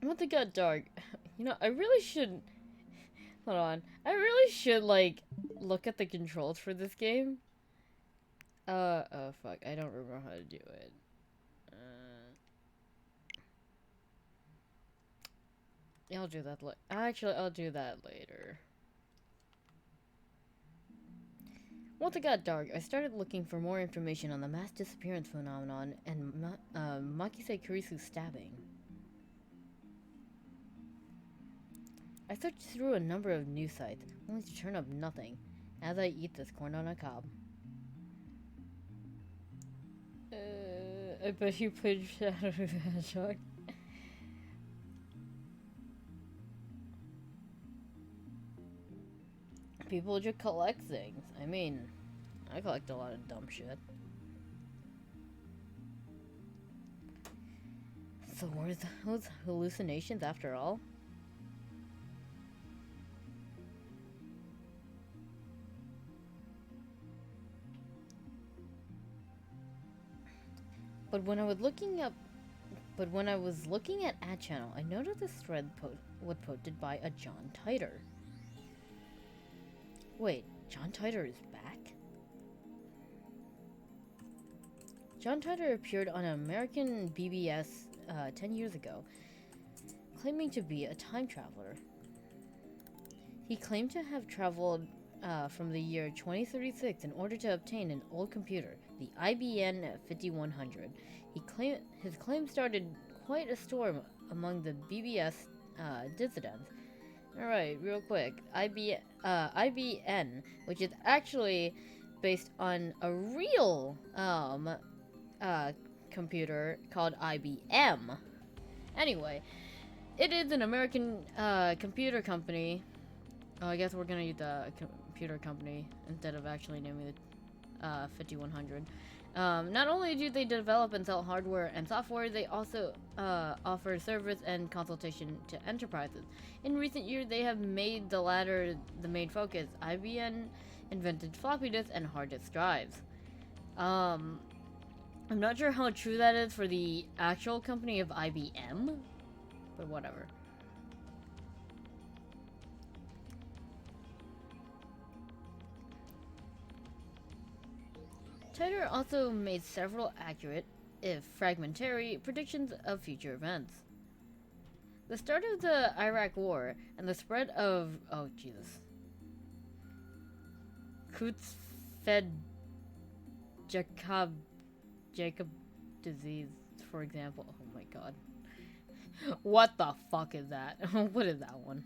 Once it got dark, I really should. Hold on. I really should, like, look at the controls for this game. Oh fuck. I don't remember how to do it. Yeah, I'll do that Actually, I'll do that later. Once it got dark, I started looking for more information on the mass disappearance phenomenon and Makise Kurisu's stabbing. I searched through a number of news sites, only to turn up nothing, as I eat this corn on a cob. I bet you played Shadow of the Hedgehog. People just collect things. I mean, I collect a lot of dumb shit. So were those hallucinations after all? But when I was looking at Ad Channel, I noticed this thread was posted by a John Titer. Wait, John Titer is back? John Titer appeared on American BBS 10 years ago, claiming to be a time traveler. He claimed to have traveled from the year 2036 in order to obtain an old computer, the IBM 5100. His claim started quite a storm among the BBS dissidents. Alright, real quick. IBN, which is actually based on a real computer called IBM. Anyway, it is an American computer company. I guess we're gonna use the computer company instead of actually naming the 5100. Not only do they develop and sell hardware and software, they also offer service and consultation to enterprises. In recent years, they have made the latter the main focus. IBM invented floppy disks and hard disk drives. I'm not sure how true that is for the actual company of IBM, but whatever. Titer also made several accurate, if fragmentary, predictions of future events. The start of the Iraq War and the spread of Creutzfeldt Jacob disease, for example. Oh my god. What the fuck is that? What is that one?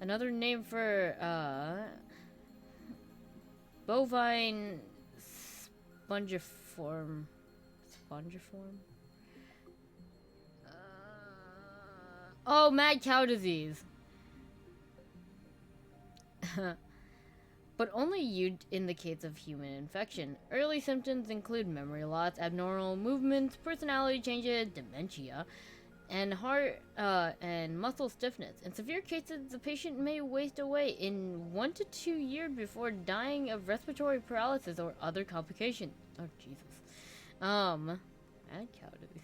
Another name for bovine spongiform. Oh, mad cow disease. But only used in the case of human infection. Early symptoms include memory loss, abnormal movements, personality changes, dementia, and heart and muscle stiffness. In severe cases, the patient may waste away in 1 to 2 years before dying of respiratory paralysis or other complications. Oh Jesus. Mad cow disease.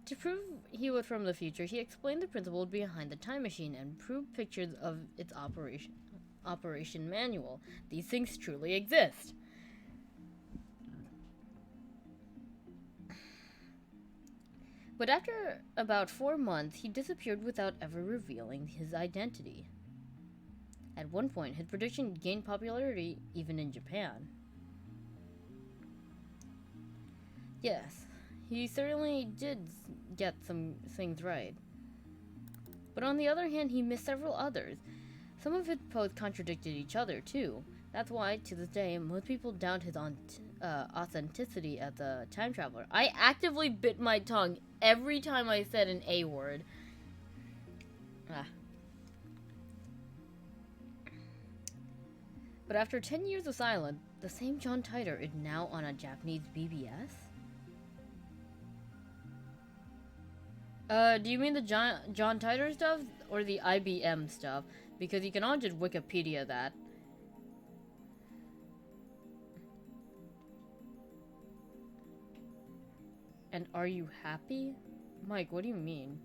To prove he was from the future, he explained the principle behind the time machine and proved pictures of its operation manual. These things truly exist. But after about 4 months, he disappeared without ever revealing his identity. At one point, his prediction gained popularity even in Japan. Yes, he certainly did get some things right. But on the other hand, he missed several others. Some of his posts contradicted each other, too. That's why, to this day, most people doubt his authenticity as a time traveler. I actively bit my tongue every time I said an A word. But after 10 years of silence, the same John Titer is now on a Japanese BBS? Do you mean the John Titer stuff or the IBM stuff? Because you can all just Wikipedia that. And are you happy? Mike, what do you mean?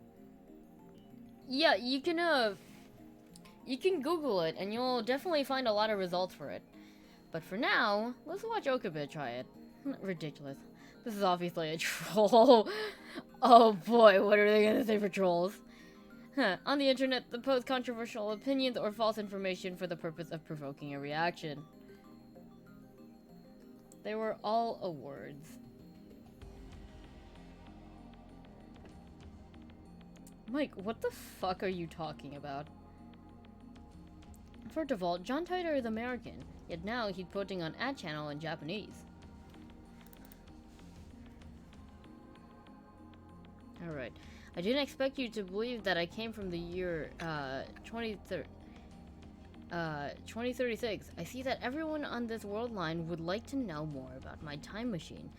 Yeah, you can Google it and you'll definitely find a lot of results for it. But for now, let's watch Okabit try it. Ridiculous. This is obviously a troll. Oh boy, what are they gonna say for trolls? On the internet, they post controversial opinions or false information for the purpose of provoking a reaction. They were all awards. Mike, what the fuck are you talking about? First of all, John Titor is American, yet now he's putting on ad channel in Japanese. Alright. I didn't expect you to believe that I came from the year 2036. I see that everyone on this world line would like to know more about my time machine.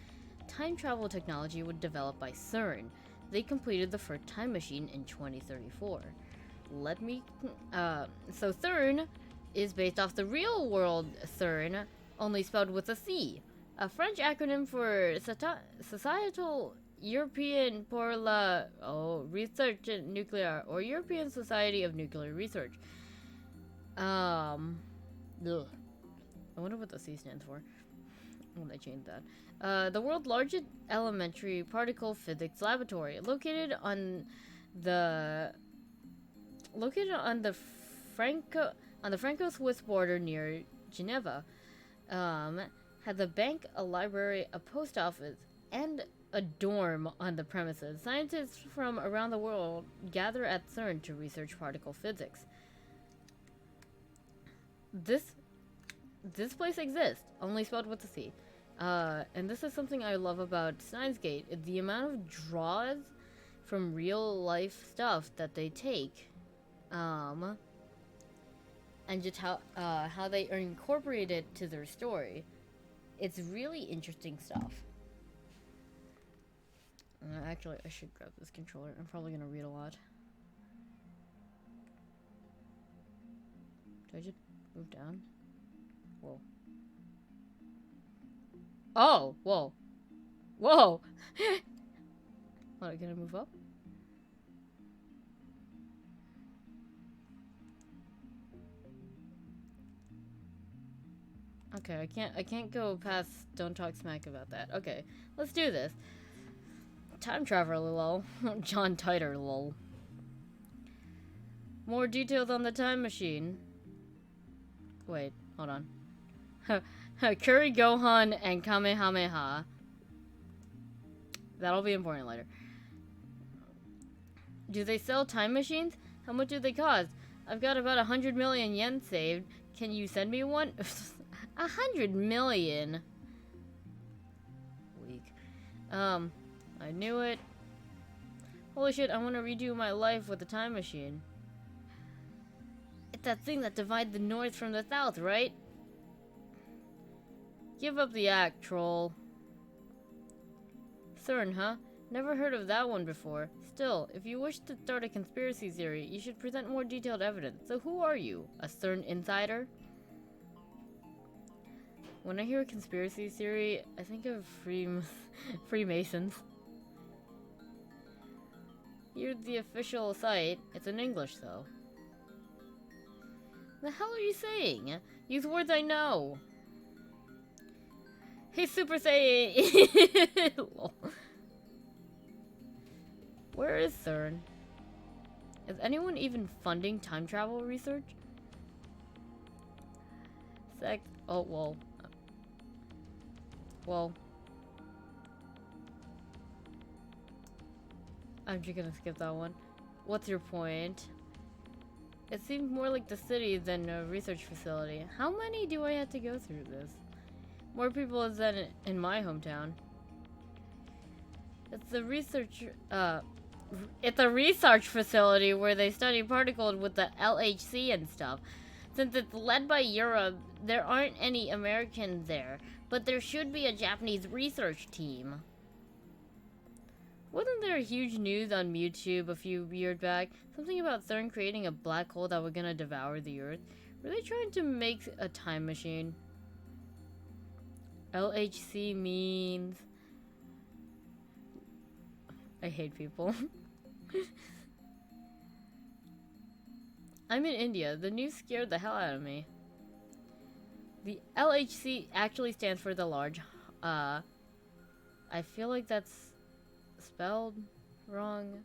Time travel technology was developed by CERN. They completed the first time machine in 2034. So CERN is based off the real world CERN, only spelled with a C. A French acronym for Societal European pour la Research Nuclear, or European Society of Nuclear Research. I wonder what the C stands for when they change that. The world's largest elementary particle physics laboratory, located on the Franco-Swiss border near Geneva. Has a bank, a library, a post office, and a dorm on the premises. Scientists from around the world gather at CERN to research particle physics. This place exists, only spelled with a C. And this is something I love about Steins, the amount of draws from real life stuff that they take, and just how they incorporate it to their story. It's really interesting stuff. Actually, I should grab this controller. I'm probably gonna read a lot. Do I just move down? Whoa. Oh! Whoa. Whoa! What, can I move up? Okay, I can't go past don't talk smack about that. Okay, let's do this. Time traveler lol. John Titor lol. More details on the time machine. Wait, hold on. Curry Gohan and Kamehameha. That'll be important later. Do they sell time machines? How much do they cost? I've got about 100 million yen saved. Can you send me one? 100 million? Weak. I knew it. Holy shit, I want to redo my life with a time machine. It's that thing that divides the north from the south, right? Give up the act, troll. CERN, huh? Never heard of that one before. Still, if you wish to start a conspiracy theory, you should present more detailed evidence. So who are you? A CERN insider? When I hear a conspiracy theory, I think of Freemasons. Here's the official site. It's in English, though. The hell are you saying? Use words I know. Hey, Super Saiyan! Where is CERN? Is anyone even funding time travel research? Oh, whoa. Whoa. I'm just gonna skip that one. What's your point? It seems more like the city than a research facility. How many do I have to go through this? More people than in my hometown. It's a research facility where they study particles with the LHC and stuff. Since it's led by Europe, there aren't any Americans there, but there should be a Japanese research team. Wasn't there huge news on YouTube a few years back? Something about CERN creating a black hole that was gonna devour the Earth? Were they trying to make a time machine? LHC means I hate people. I'm in India. The news scared the hell out of me. The LHC actually stands for the large. I feel like that's spelled wrong.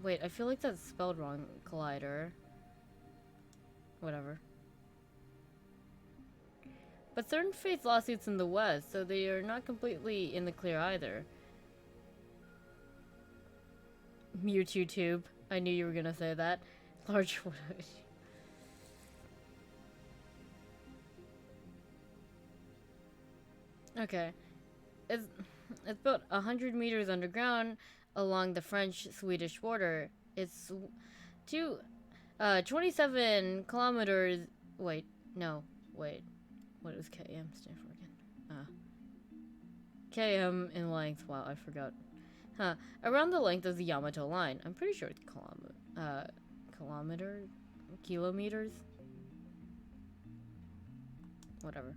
Wait, I feel like that's spelled wrong. Collider. Whatever. But certain face lawsuits in the West, so they are not completely in the clear either. Mewtwo tube. I knew you were gonna say that. Large. Okay. It's about 100 meters underground along the French-Swedish border. It's 27 kilometers. Wait, no, wait. What does KM stand for again? KM in length. Wow, I forgot. Around the length of the Yamato line. I'm pretty sure it's kilometers. Whatever.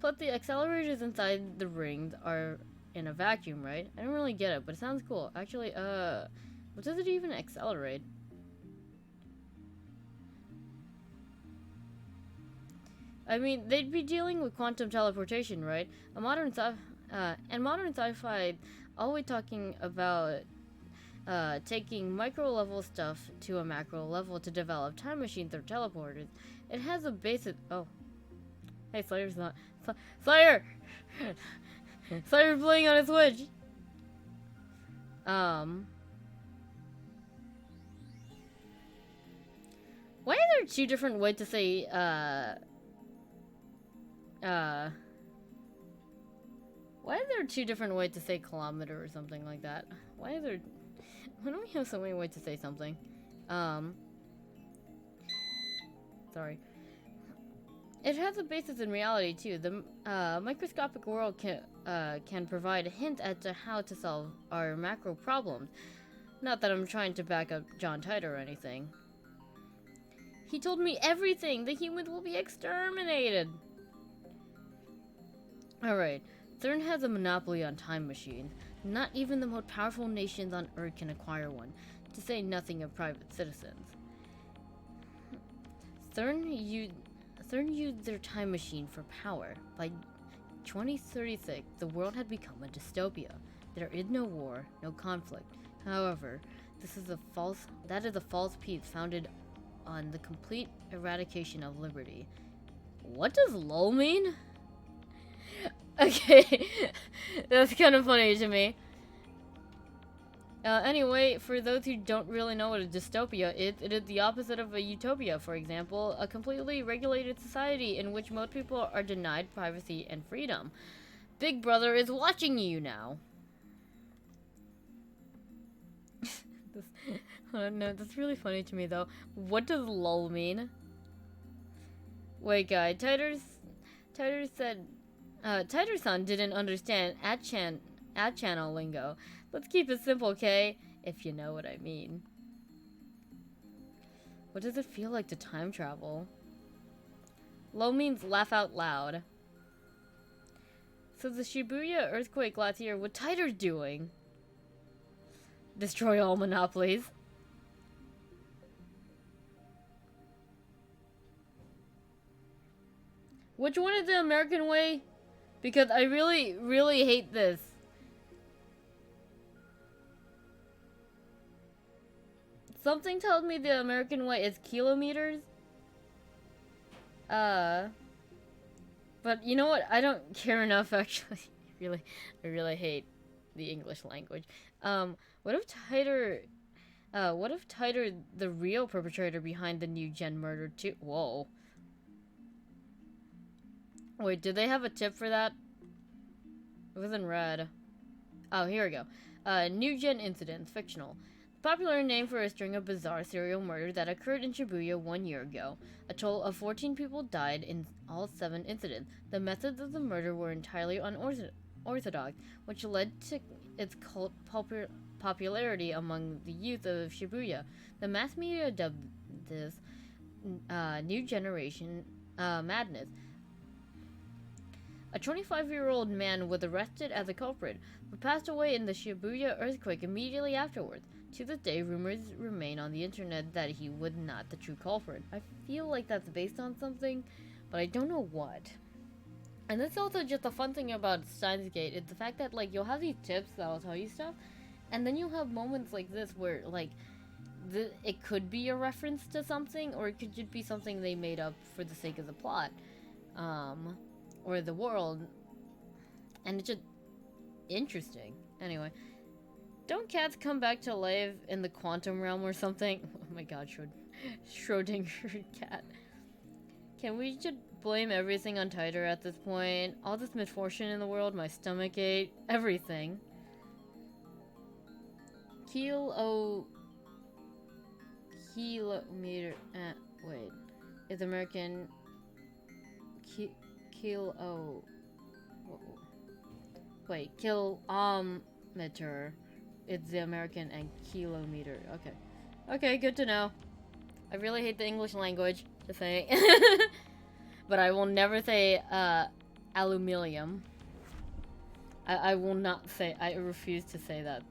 But the accelerators inside the rings are in a vacuum, right? I don't really get it, but it sounds cool. Actually, what does it even accelerate? I mean, they'd be dealing with quantum teleportation, right? Modern sci-fi always talking about taking micro-level stuff to a macro level to develop time machines or teleporters. It has a basic. Oh, hey, Slayer's not. Slayer! Slayer's playing on his Switch! Why are there two different ways to say, why are there two different ways to say kilometer or something like that? Why don't we have so many ways to say something? Sorry. It has a basis in reality too. The microscopic world can provide a hint as to how to solve our macro problems. Not that I'm trying to back up John Titor or anything. He told me everything. The humans will be exterminated. Alright. CERN has a monopoly on time machines. Not even the most powerful nations on Earth can acquire one, to say nothing of private citizens. CERN used their time machine for power. By 2036, the world had become a dystopia. There is no war, no conflict. However, that is a false peace founded on the complete eradication of liberty. What does LOL mean? Okay, that's kind of funny to me. Anyway, for those who don't really know what a dystopia is, it is the opposite of a utopia. For example, a completely regulated society in which most people are denied privacy and freedom. Big Brother is watching you now. No, that's really funny to me though. What does LOL mean? Wait, guy, Titor said, Titor-san didn't understand ad channel lingo. Let's keep it simple, okay? If you know what I mean. What does it feel like to time travel? Low means laugh out loud. So the Shibuya earthquake last year, what Titor's doing? Destroy all monopolies. Which one is the American way? Because I really, really hate this. Something tells me the American way is kilometers. But you know what? I don't care enough actually. I really hate the English language. What if Titor the real perpetrator behind the new gen murder too? Whoa. Wait, did they have a tip for that? It was in red. Oh, here we go. New gen incidents, fictional. Popular name for a string of bizarre serial murders that occurred in Shibuya 1 year ago. A total of 14 people died in all 7 incidents. The methods of the murder were entirely unorthodox, which led to its cult popularity among the youth of Shibuya. The mass media dubbed this new generation madness. A 25-year-old man was arrested as a culprit, but passed away in the Shibuya earthquake immediately afterwards. To this day, rumors remain on the internet that he was not the true culprit. I feel like that's based on something, but I don't know what. And that's also just a fun thing about Steins Gate, is the fact that, like, you'll have these tips that'll tell you stuff, and then you'll have moments like this where, like, it could be a reference to something, or it could just be something they made up for the sake of the plot, or the world, and it's just interesting. Anyway, don't cats come back to life in the quantum realm or something? Oh my god, Schrodinger cat. Can we just blame everything on Titor at this point? All this misfortune in the world, my stomach ache, everything. Kilometer, wait, it's American, kilometer, it's the American, and kilometer, okay, good to know. I really hate the English language, just saying. But I will never say, aluminium. I will not say, I refuse to say that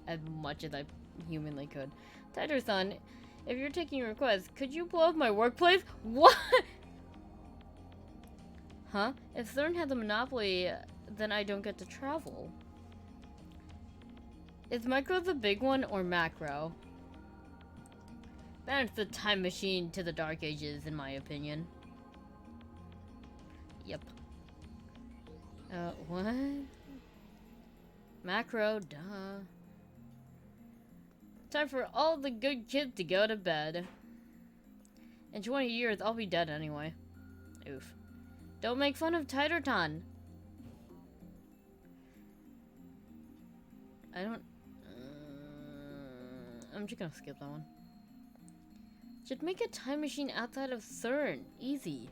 as much as I humanly could. Titor-san, if you're taking requests, could you blow up my workplace? What? Huh? If CERN has a monopoly, then I don't get to travel. Is micro the big one or macro? That's the time machine to the Dark Ages, in my opinion. Yep. What? Macro, duh. Time for all the good kids to go to bed. In 20 years, I'll be dead anyway. Oof. Don't make fun of Titor-tan. I don't... I'm just gonna skip that one. Just make a time machine outside of CERN. Easy.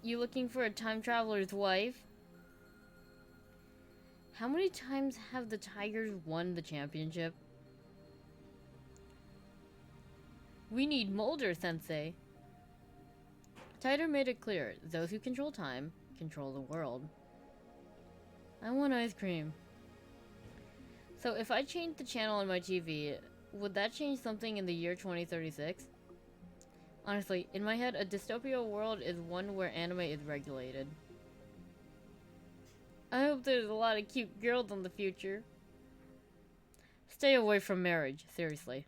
You looking for a time traveler's wife? How many times have the Tigers won the championship? We need Mulder, Sensei. Titor made it clear, those who control time, control the world. I want ice cream. So if I change the channel on my TV, would that change something in the year 2036? Honestly, in my head, a dystopian world is one where anime is regulated. I hope there's a lot of cute girls in the future. Stay away from marriage, seriously.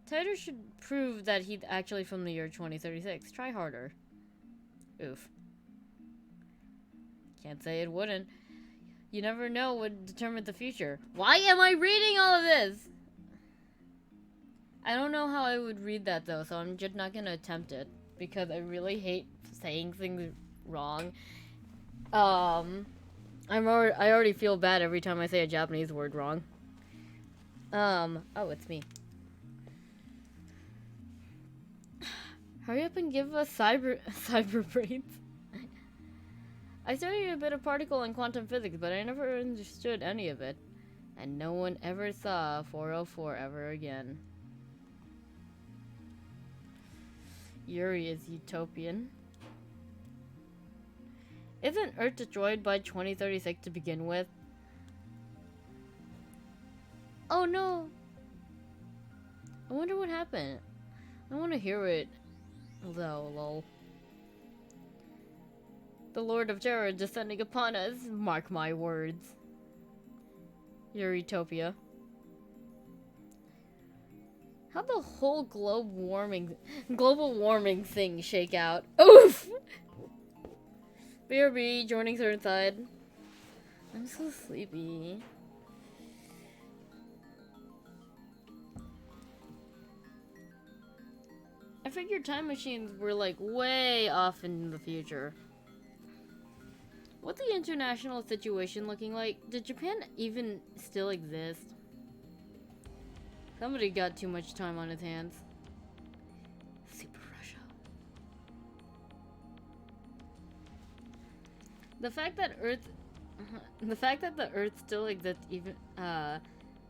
Titor should prove that he's actually from the year 2036. Try harder. Oof. Can't say it wouldn't. You never know what would determine the future. Why am I reading all of this? I don't know how I would read that though, so I'm just not gonna attempt it. Because I really hate saying things wrong. I already feel bad every time I say a Japanese word wrong. Oh, it's me. Hurry up and give us cyber brains. I studied a bit of particle and quantum physics, but I never understood any of it. And no one ever saw 404 ever again. Yuri is utopian. Isn't Earth destroyed by 2036 to begin with? Oh no! I wonder what happened. I want to hear it. Though, lol. The Lord of Terror is descending upon us. Mark my words. Your utopia. How'd the whole global warming thing shake out? Oof! BRB joining third side. I'm so sleepy. I figured time machines were like way off in the future. What's the international situation looking like? Did Japan even still exist? Somebody got too much time on his hands. Super Russia. The fact that the Earth still exists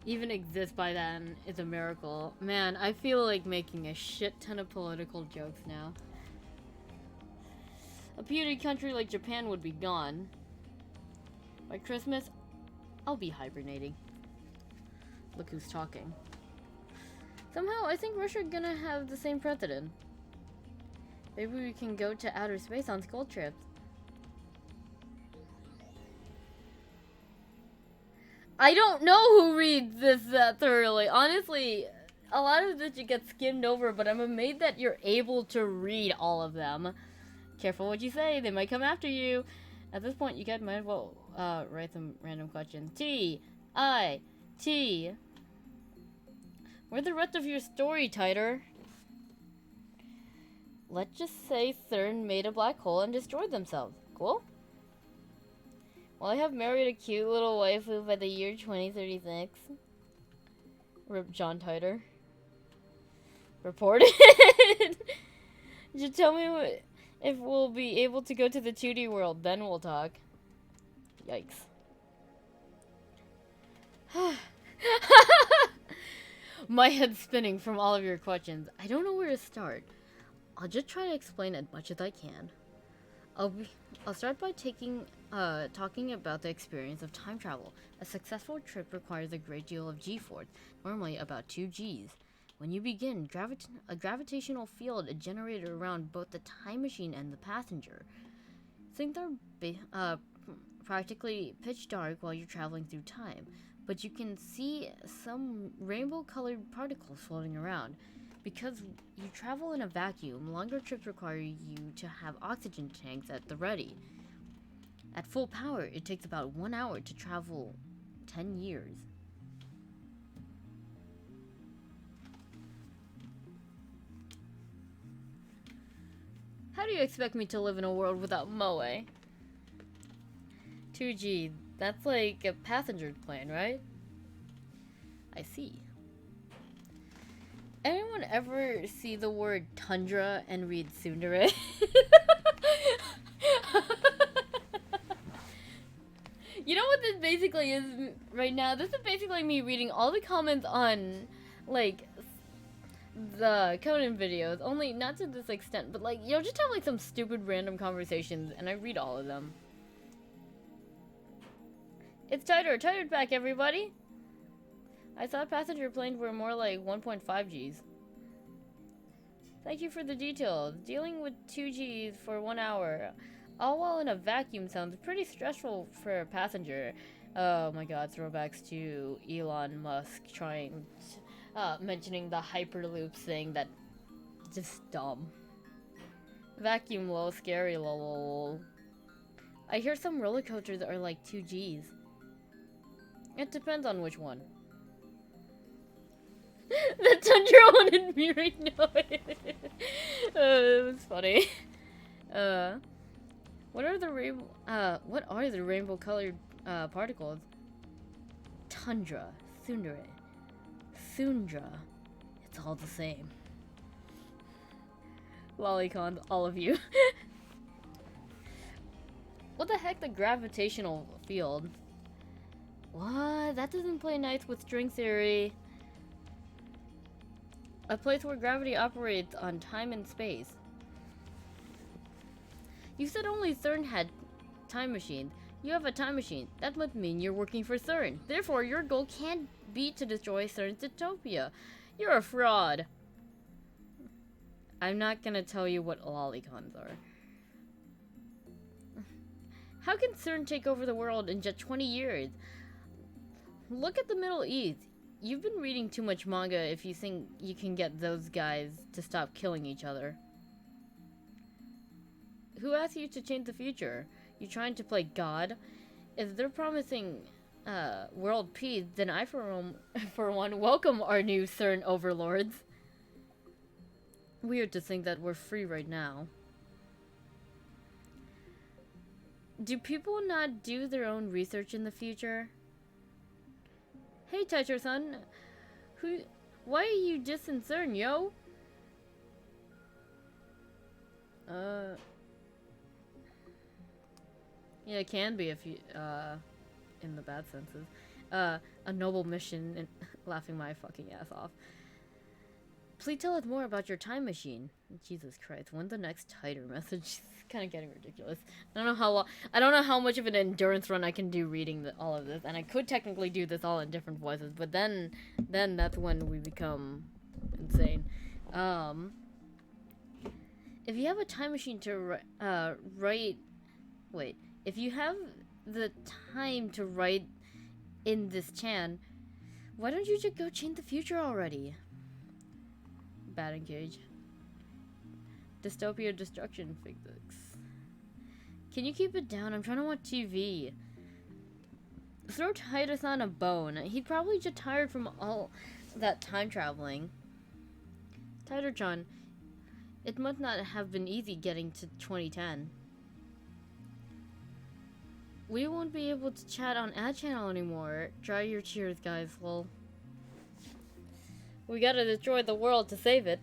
even exists by then is a miracle. Man, I feel like making a shit ton of political jokes now. A puny country like Japan would be gone. By Christmas, I'll be hibernating. Look who's talking. Somehow, I think Russia's gonna have the same president. Maybe we can go to outer space on school trips. I don't know who reads this that thoroughly. Honestly, a lot of this you get skimmed over, but I'm amazed that you're able to read all of them. Careful what you say, they might come after you. At this point, you guys might as well write some random questions. T-I-T. Where's the rest of your story, Titer? Let's just say CERN made a black hole and destroyed themselves. Cool? Well, I have married a cute little waifu by the year 2036. Rip John Titer. Reported. Just tell me if we'll be able to go to the 2D world, then we'll talk. Yikes. My head's spinning from all of your questions. I don't know where to start. I'll just try to explain as much as I can. I'll start by talking about the experience of time travel. A successful trip requires a great deal of G-force, normally about 2 Gs. When you begin, a gravitational field is generated around both the time machine and the passenger. Things are practically pitch dark while you're traveling through time, but you can see some rainbow-colored particles floating around. Because you travel in a vacuum, longer trips require you to have oxygen tanks at the ready. At full power, it takes about 1 hour to travel 10 years. How do you expect me to live in a world without Moe? 2G, that's like a passenger plane, right? I see. Anyone ever see the word tundra and read tsundere? You know what this basically is right now? This is basically me reading all the comments on, like, the Conan videos. Only not to this extent, but, like, you'll just have, like, some stupid random conversations, and I read all of them. It's Titer. Titer's back, everybody! I thought passenger planes were more like 1.5 Gs. Thank you for the details. Dealing with 2 Gs for 1 hour, all while in a vacuum, sounds pretty stressful for a passenger. Oh my god, throwbacks to Elon Musk mentioning the Hyperloop thing that just dumb. Vacuum low, scary lol. I hear some roller coasters are like 2 Gs. It depends on which one. The tundra wanted me right now. It was funny. What are the rainbow colored particles? Tundra, tsundere, tsundra. It's all the same. Lolicons, all of you. What the heck, the gravitational field? What? That doesn't play nice with string theory. A place where gravity operates on time and space. You said only CERN had time machines. You have a time machine. That must mean you're working for CERN. Therefore, your goal can't be to destroy CERN's utopia. You're a fraud. I'm not gonna tell you what lolicons are. How can CERN take over the world in just 20 years? Look at the Middle East. You've been reading too much manga if you think you can get those guys to stop killing each other. Who asked you to change the future? You trying to play God? If they're promising world peace, then I for one welcome our new CERN overlords. Weird to think that we're free right now. Do people not do their own research in the future? Hey, Tetra-san. Why are you just in CERN, yo? Yeah, it can be if you, in the bad senses. A noble mission and laughing my fucking ass off. Please tell us more about your time machine. Jesus Christ, when's the next Titer message kind of getting ridiculous. I don't know how long, I don't know how much of an endurance run I can do reading all of this, and I could technically do this all in different voices, but then that's when we become insane. If you have a time machine to write, wait, if you have the time to write in this Chan, why don't you just go change the future already? Batting cage. Dystopia destruction physics. Can you keep it down? I'm trying to watch TV. Throw Titus-san a bone. He'd probably just tired from all that time traveling. Titor-chan, it must not have been easy getting to 2010. We won't be able to chat on ad channel anymore. Dry your tears, guys. Well, we gotta destroy the world to save it.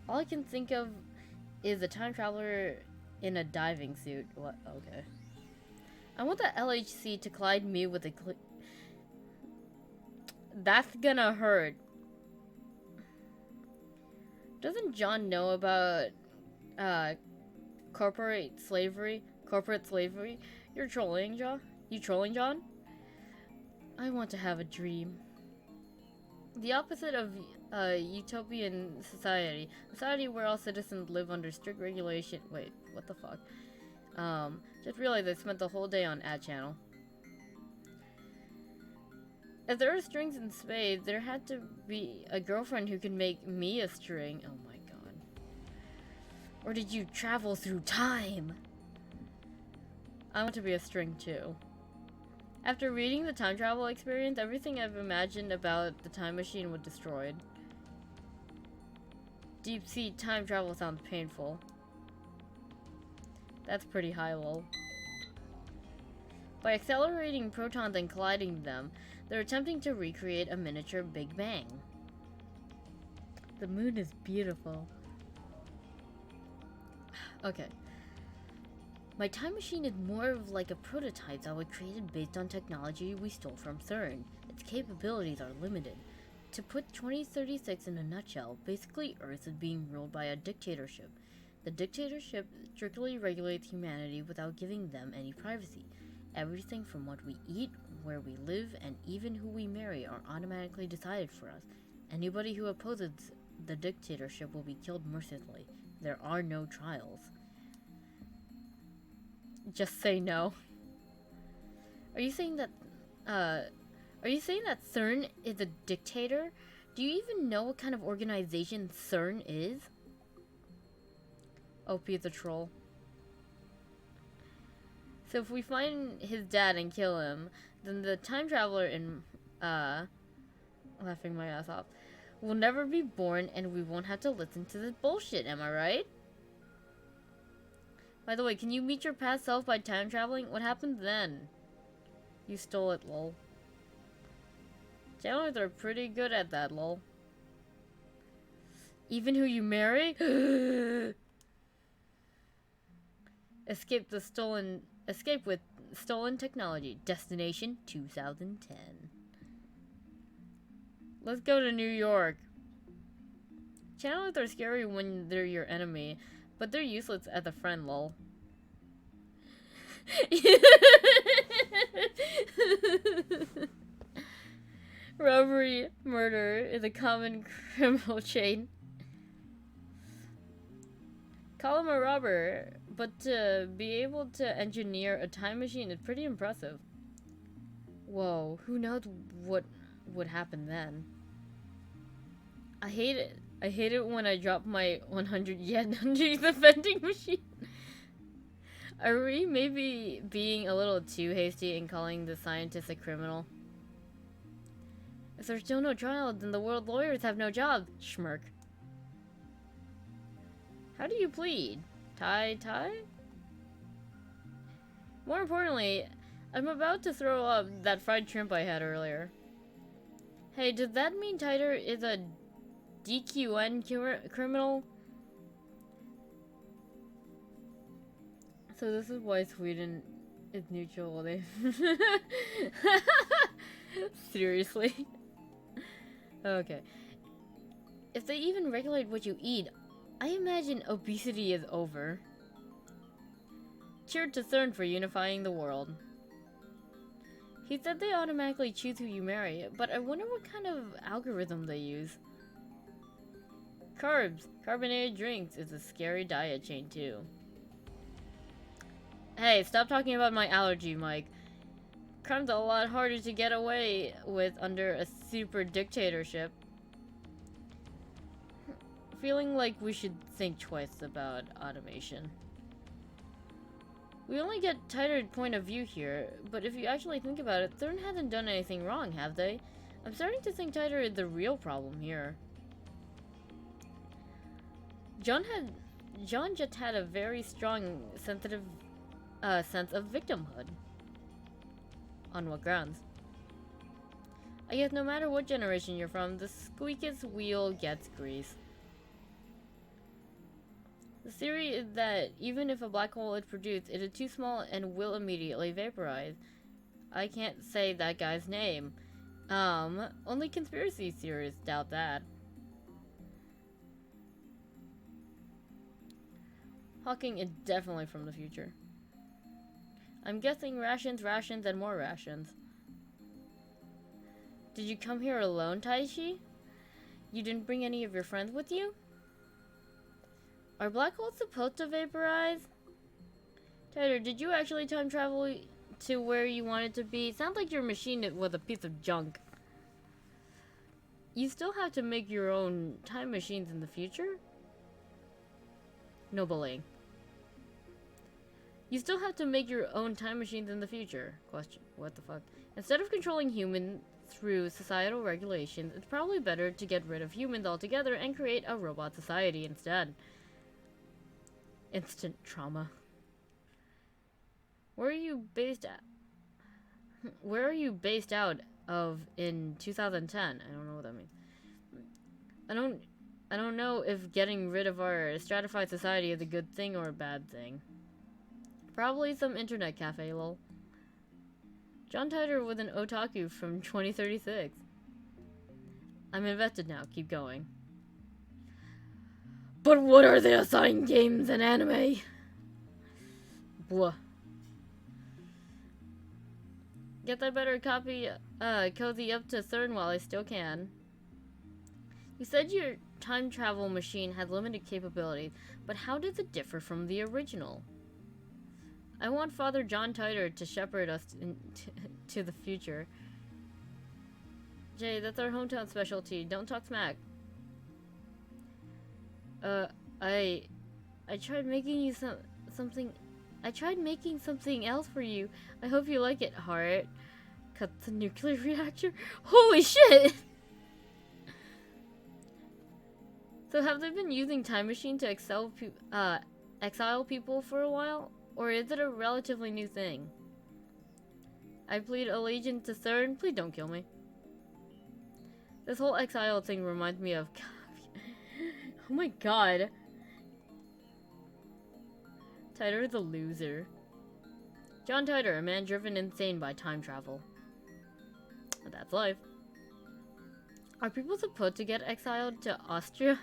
All I can think of is a time traveler in a diving suit. What? Okay. I want the LHC to collide me with a That's gonna hurt. Doesn't John know about corporate slavery? You're trolling, John? You trolling, John? I want to have a dream. The opposite of utopian society. Society where all citizens live under strict regulation. Wait, what the fuck? Just realized I spent the whole day on ad channel. If there are strings in spades, there had to be a girlfriend who could make me a string. Oh my god. Or did you travel through time? I want to be a string too. After reading the time travel experience, everything I've imagined about the time machine was destroyed. Deep sea time travel sounds painful. That's pretty high, lol. By accelerating protons and colliding them, they're attempting to recreate a miniature Big Bang. The moon is beautiful. Okay. My time machine is more of like a prototype that was created based on technology we stole from CERN. Its capabilities are limited. To put 2036 in a nutshell, basically Earth is being ruled by a dictatorship. The dictatorship strictly regulates humanity without giving them any privacy. Everything from what we eat, where we live, and even who we marry are automatically decided for us. Anybody who opposes the dictatorship will be killed mercilessly. There are no trials. Just say no. Are you saying that CERN is a dictator? Do you even know what kind of organization CERN is? OP is a troll. So if we find his dad and kill him, then the time traveler in laughing my ass off will never be born and we won't have to listen to this bullshit, am I right? By the way, can you meet your past self by time traveling? What happens then? You stole it, lol. Channelers are pretty good at that, lol. Even who you marry? Escape with stolen technology. Destination 2010. Let's go to New York. Channelers are scary when they're your enemy, but they're useless as a friend, lol. Robbery, murder is a common criminal chain. Call him a robber, but to be able to engineer a time machine is pretty impressive. Whoa, who knows what would happen then? I hate it. I hate it when I drop my 100 yen underneath the vending machine. Are we maybe being a little too hasty in calling the scientist a criminal? If there's still no trial, then the world lawyers have no job. Schmirk. How do you plead? Tie? More importantly, I'm about to throw up that fried shrimp I had earlier. Hey, does that mean Titer is a DQN criminal? So this is why Sweden is neutral. Seriously? Okay. If they even regulate what you eat, I imagine obesity is over. Cheer to Thurn for unifying the world. He said they automatically choose who you marry, but I wonder what kind of algorithm they use. Carbs, carbonated drinks is a scary diet chain too. Hey, stop talking about my allergy, Mike. Crime's a lot harder to get away with under a super dictatorship. Feeling like we should think twice about automation. We only get tighter point of view here, but if you actually think about it, Thurn hasn't done anything wrong, have they? I'm starting to think Tighter is the real problem here. John just had a very strong, sensitive sense of victimhood. On what grounds? I guess no matter what generation you're from, the squeakiest wheel gets grease. The theory is that even if a black hole is produced, it is too small and will immediately vaporize. I can't say that guy's name. Only conspiracy theorists doubt that. Hawking is definitely from the future. I'm guessing rations, and more rations. Did you come here alone, Taishi? You didn't bring any of your friends with you? Are black holes supposed to vaporize? Tighter, did you actually time travel to where you wanted to be? Sounds like your machine was a piece of junk. You still have to make your own time machines in the future? No bullying. You still have to make your own time machines in the future. Question. What the fuck? Instead of controlling humans through societal regulations, it's probably better to get rid of humans altogether and create a robot society instead. Instant trauma. Where are you based at? Where are you based out of in 2010? I don't know what that means. I don't know if getting rid of our stratified society is a good thing or a bad thing. Probably some internet cafe, lol. John Titor was an otaku from 2036. I'm invested now, keep going. But what are the assigned games and anime? Blah. Guess I better cozy up to Thurn while I still can. You said your time travel machine had limited capabilities, but how does it differ from the original? I want Father John Titor to shepherd us to the future. Jay, that's our hometown specialty. Don't talk smack. I tried making you something. I tried making something else for you. I hope you like it, Heart. Cut the nuclear reactor. Holy shit! So have they been using Time Machine to exile people for a while? Or is it a relatively new thing? I plead allegiance to Thurn. Please don't kill me. This whole exile thing reminds me of... Oh my god. Titor the loser. John Titor, a man driven insane by time travel. That's life. Are people supposed to get exiled to Austria?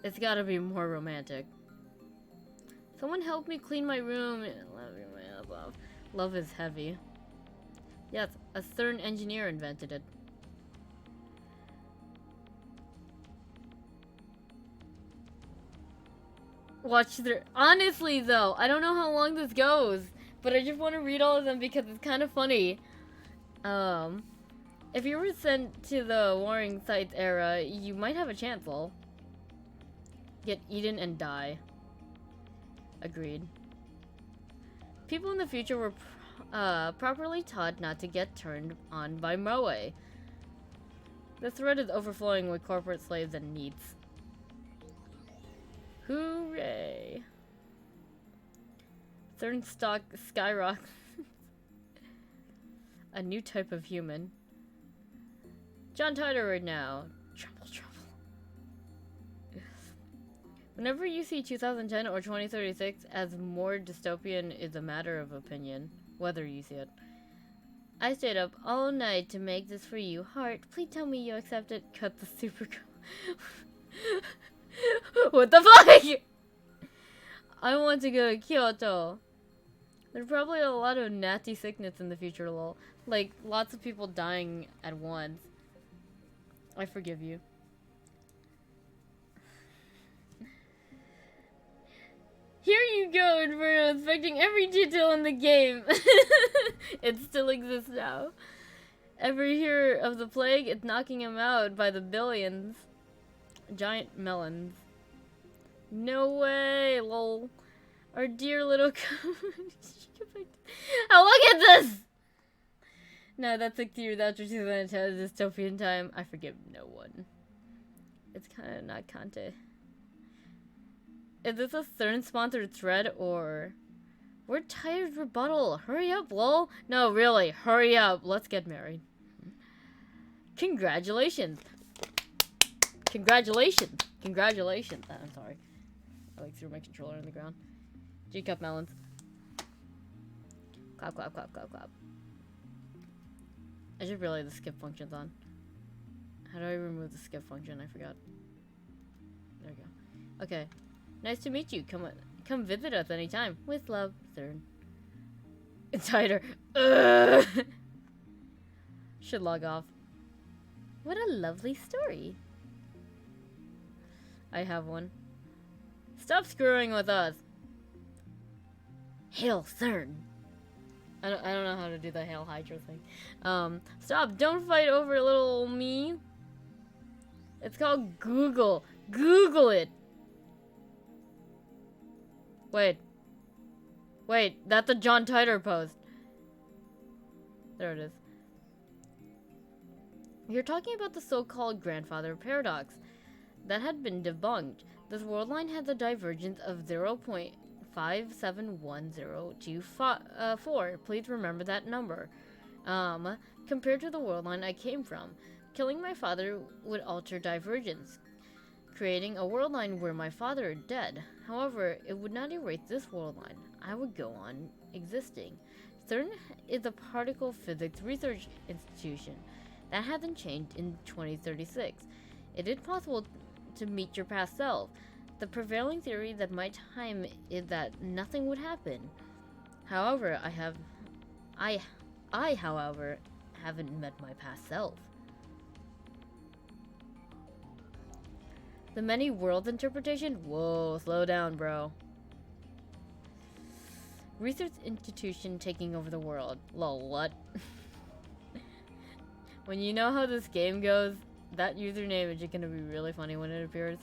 It's gotta be more romantic. Someone help me clean my room. Love is heavy. Yes, a Thurn engineer invented it. Watch their... Honestly, though, I don't know how long this goes, but I just want to read all of them because it's kind of funny. If you were sent to the Warring Sites era, you might have a chance, lol. Get eaten and die. Agreed. People in the future were properly taught not to get turned on by Moe. The thread is overflowing with corporate slaves and needs. Hooray! Thurn stock skyrockets. A new type of human. John Titor right now. Trouble. Whenever you see 2010 or 2036 as more dystopian is a matter of opinion, whether you see it. I stayed up all night to make this for you. Heart, please tell me you accept it. Cut the super... What the fuck? I want to go to Kyoto. There's probably a lot of nasty sickness in the future, lol. Like, lots of people dying at once. I forgive you. Here you go, Inferno, inspecting every detail in the game. It still exists now. Ever hear of the plague? It's knocking him out by the billions. Giant melons. No way, lol. Our dear little Oh, look at this! No, that's 60 years after 2010 dystopian time. I forgive no one. It's kind of not Kante. Is this a CERN sponsored thread or... We're tired rebuttal. Hurry up, lol. No, really, hurry up. Let's get married. Congratulations. Congratulations. Congratulations. I'm sorry. I like threw my controller on the ground. G-cup melons. Clap, clap, clap, clap, clap. I should realize the skip function's on. How do I remove the skip function? I forgot. There we go. Okay. Nice to meet you. Come visit us anytime. With love, CERN. Tighter. Should log off. What a lovely story. I have one. Stop screwing with us. Hail CERN. I don't know how to do the Hail Hydra thing. Stop. Don't fight over little me. It's called Google. Google it. Wait, that's a John Titor post. There it is. You're talking about the so-called grandfather paradox. That had been debunked. This world line has a divergence of 0.57104. Please remember that number. Compared to the world line I came from, killing my father would alter divergence, creating a world line where my father is dead. However, it would not erase this world line. I would go on existing. CERN is a particle physics research institution that hasn't changed in 2036. It is possible to meet your past self. The prevailing theory that my time is that nothing would happen. However, I however haven't met my past self. The many worlds interpretation? Whoa, slow down, bro. Research institution taking over the world. Lol, what? When you know how this game goes, that username is just gonna be really funny when it appears.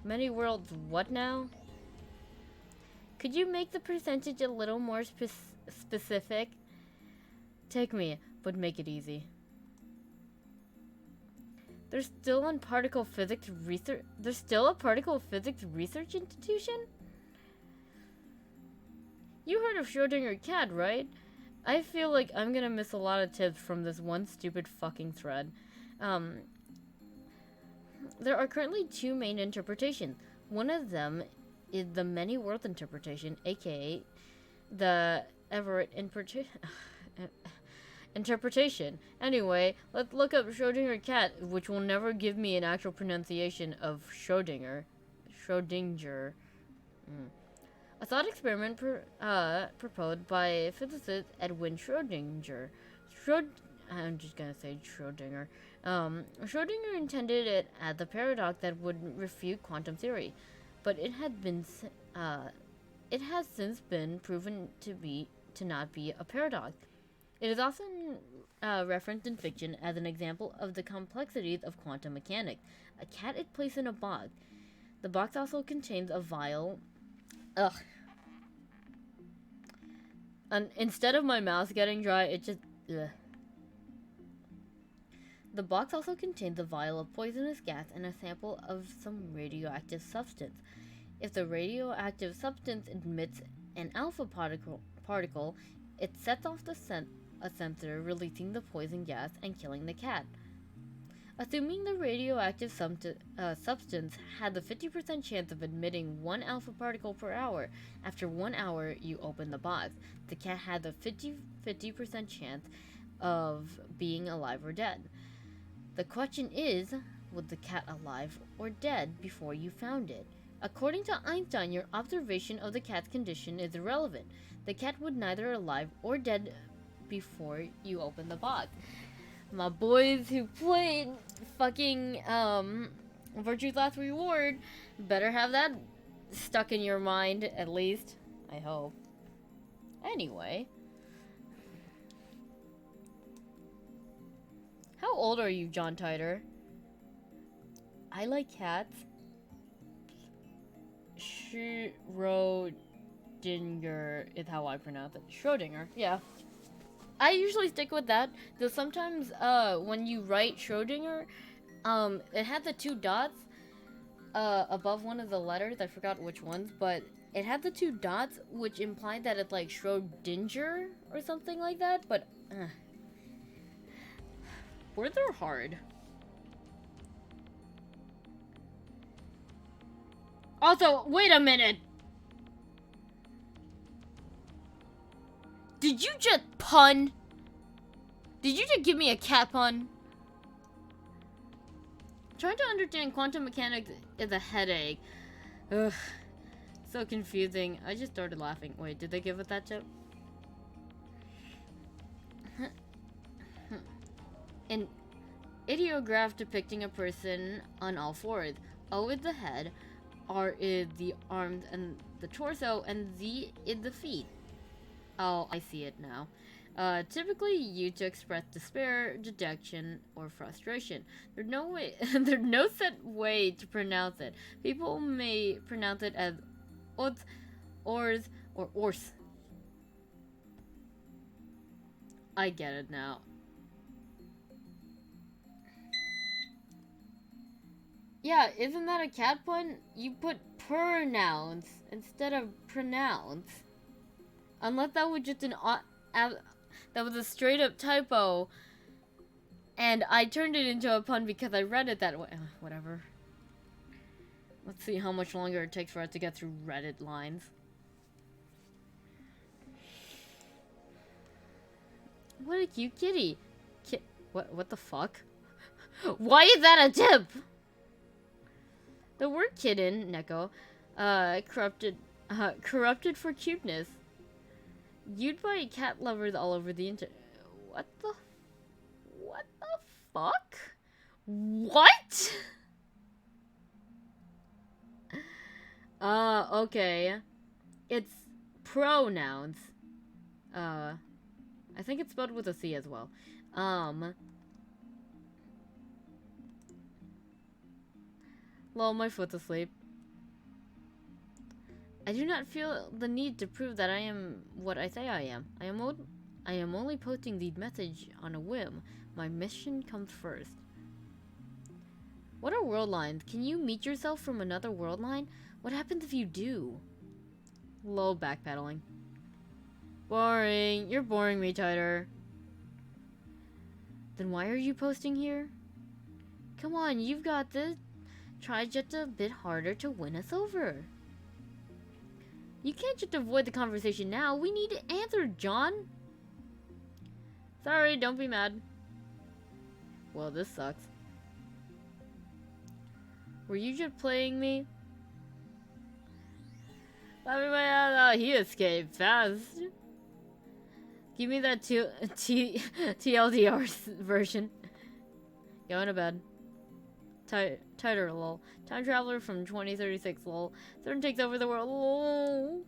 Many worlds, what now? Could you make the percentage a little more specific? Take me, but make it easy. There's still a particle physics research institution? You heard of Schrödinger cat, right? I feel like I'm gonna miss a lot of tips from this one stupid fucking thread. There are currently two main interpretations. One of them is the many world interpretation, aka the Everett interpretation. Anyway, let's look up Schrödinger cat, which will never give me an actual pronunciation of Schrödinger. A thought experiment proposed by physicist Edwin Schrödinger. I'm just gonna say Schrödinger. Schrödinger intended it as a paradox that would refute quantum theory, but it has since been proven to not be a paradox. It is often referenced in fiction as an example of the complexities of quantum mechanics. A cat is placed in a box. The box also contains a vial. And instead of my mouth getting dry, it just. Ugh. The box also contains a vial of poisonous gas and a sample of some radioactive substance. If the radioactive substance emits an alpha particle, it sets off a sensor, releasing the poison gas and killing the cat. Assuming the radioactive substance had the 50% chance of emitting 1 alpha particle per hour, after 1 hour you open the box. The cat had the 50% chance of being alive or dead. The question is, Was the cat alive or dead before you found it? According to Einstein, your observation of the cat's condition is irrelevant. The cat was neither alive or dead before you opened the box. My boys who played fucking Virtue's Last Reward better have that stuck in your mind, at least. I hope. Anyway. How old are you, John Titor? I like cats. Schrodinger is how I pronounce it. Schrodinger, yeah. I usually stick with that, though sometimes when you write Schrodinger, it had the 2 dots above one of the letters. I forgot which ones, but it had the 2 dots, which implied that it's like Schrodinger or something like that, but words are hard. Also, wait a minute! Did you just pun? Did you just give me a cat pun? Trying to understand quantum mechanics is a headache. Ugh. So confusing. I just started laughing. Wait, did they give us that tip? An ideograph depicting a person on all fours. O is the head, R is the arms and the torso, and Z is the feet. Oh, I see it now. Typically used to express despair, dejection, or frustration. There's no set way to pronounce it. People may pronounce it as ods, ors, or ors. I get it now. Yeah, isn't that a cat pun? You put pronounce instead of pronounce. Unless that was just that was a straight up typo, and I turned it into a pun because I read it that way. Whatever. Let's see how much longer it takes for us to get through Reddit lines. What a cute kitty. What the fuck? Why is that a tip? The word kitten, Neko, corrupted for cuteness. Used by cat lovers all over the internet. What the fuck? What? Okay. It's pronouns. I think it's spelled with a C as well. Lol, my foot's asleep. I do not feel the need to prove that I am what I say I am. I am only posting the message on a whim. My mission comes first. What are world lines? Can you meet yourself from another world line? What happens if you do? Lol, backpedaling. Boring. You're boring me, Titor. Then why are you posting here? Come on, you've got this. Try just a bit harder to win us over. You can't just avoid the conversation now. We need to answer, John. Sorry, don't be mad. Well, this sucks. Were you just playing me? He escaped fast. Give me that TLDR version. Going to bed. Tighter, lol. Time traveler from 2036, lol. Thorn takes over the world, lol.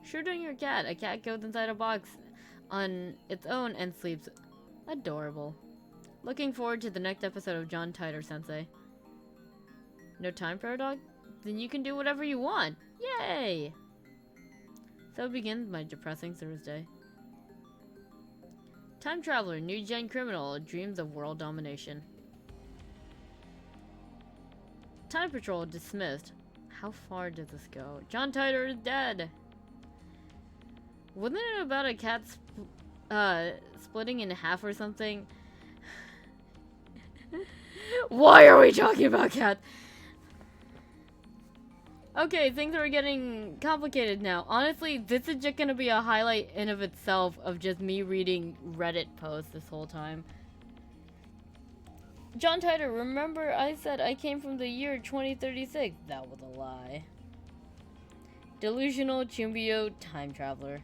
Shooting your cat. A cat goes inside a box on its own and sleeps. Adorable. Looking forward to the next episode of John Titor Sensei. No time paradox? Then you can do whatever you want. Yay! So begins my depressing Thursday. Time traveler, new gen criminal, dreams of world domination. Time patrol dismissed. How far did this go? John Titor is dead. Wasn't it about a cat splitting in half or something? Why are we talking about cats? Okay, things are getting complicated now. Honestly, this is just gonna be a highlight in of itself of just me reading Reddit posts this whole time. John Titor, remember I said I came from the year 2036? That was a lie. Delusional Chumbio time traveler.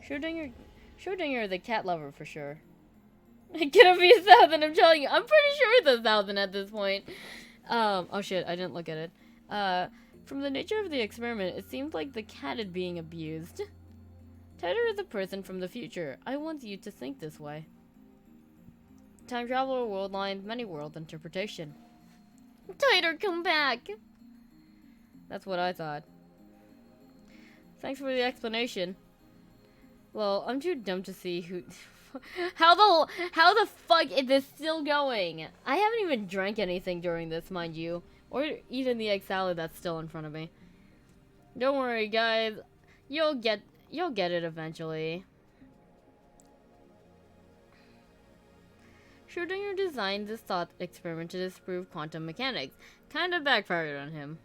Schrodinger the cat lover for sure. It could be 1,000, I'm telling you. I'm pretty sure it's 1,000 at this point. Oh shit, I didn't look at it. From the nature of the experiment, it seems like the cat is being abused. Titor is a person from the future. I want you to think this way. Time traveler, world line, many world interpretation. Titor, come back! That's what I thought. Thanks for the explanation. Well, I'm too dumb to see who... How the fuck is this still going? I haven't even drank anything during this, mind you. Or even the egg salad that's still in front of me. Don't worry, guys. You'll get it eventually. Schrodinger designed this thought experiment to disprove quantum mechanics. Kinda backfired on him.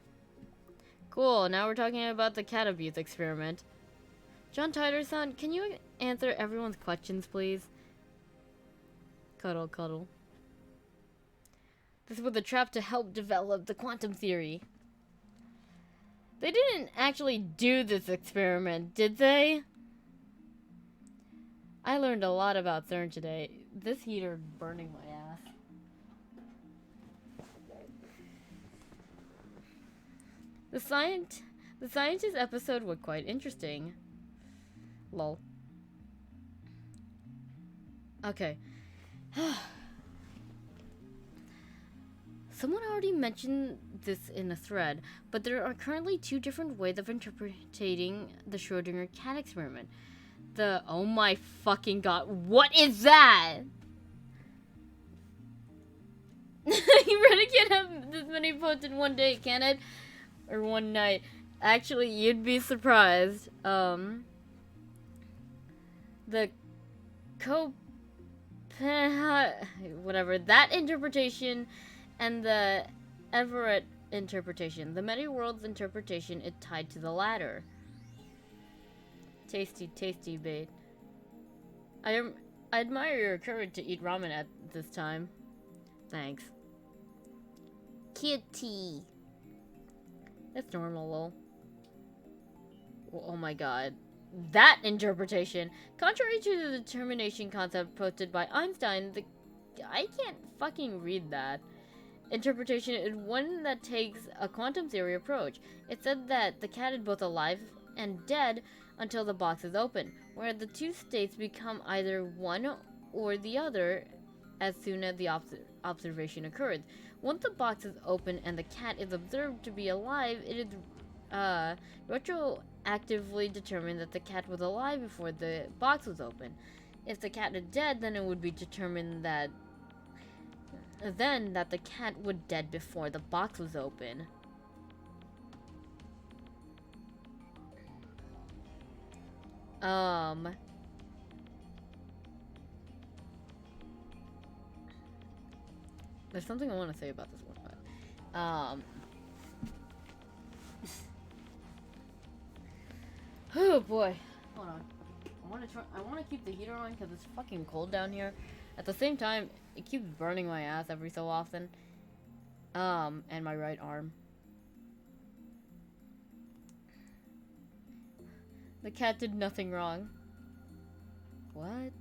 Cool, now we're talking about the cat abuse experiment. John Titor-san, can you answer everyone's questions, please? Cuddle, cuddle. This was a trap to help develop the quantum theory. They didn't actually do this experiment, did they? I learned a lot about CERN today. This heater is burning my ass. The scientist episode was quite interesting. Lol. Okay. Someone already mentioned this in a thread, but there are currently two different ways of interpreting the Schrodinger cat experiment. Oh my fucking god, what is that? Reddit can't have this many posts in one day, can it? Or one night. Actually, you'd be surprised. The whatever, that interpretation and the Everett interpretation. The many worlds interpretation is tied to the latter. Tasty, tasty bait. I admire your courage to eat ramen at this time. Thanks. Kitty. That's normal, lol. Oh my god. That interpretation! Contrary to the determination concept posted by Einstein, I can't fucking read that. Interpretation is one that takes a quantum theory approach. It said that the cat is both alive and dead until the box is open, where the two states become either one or the other as soon as the observation occurs. Once the box is open and the cat is observed to be alive, it is retroactively determined that the cat was alive before the box was open. If the cat is dead, then it would be determined that the cat was dead before the box was open. There's something I want to say about this one, but oh boy, hold on. I want to keep the heater on because it's fucking cold down here. At the same time, it keeps burning my ass every so often. And my right arm. The cat did nothing wrong. What?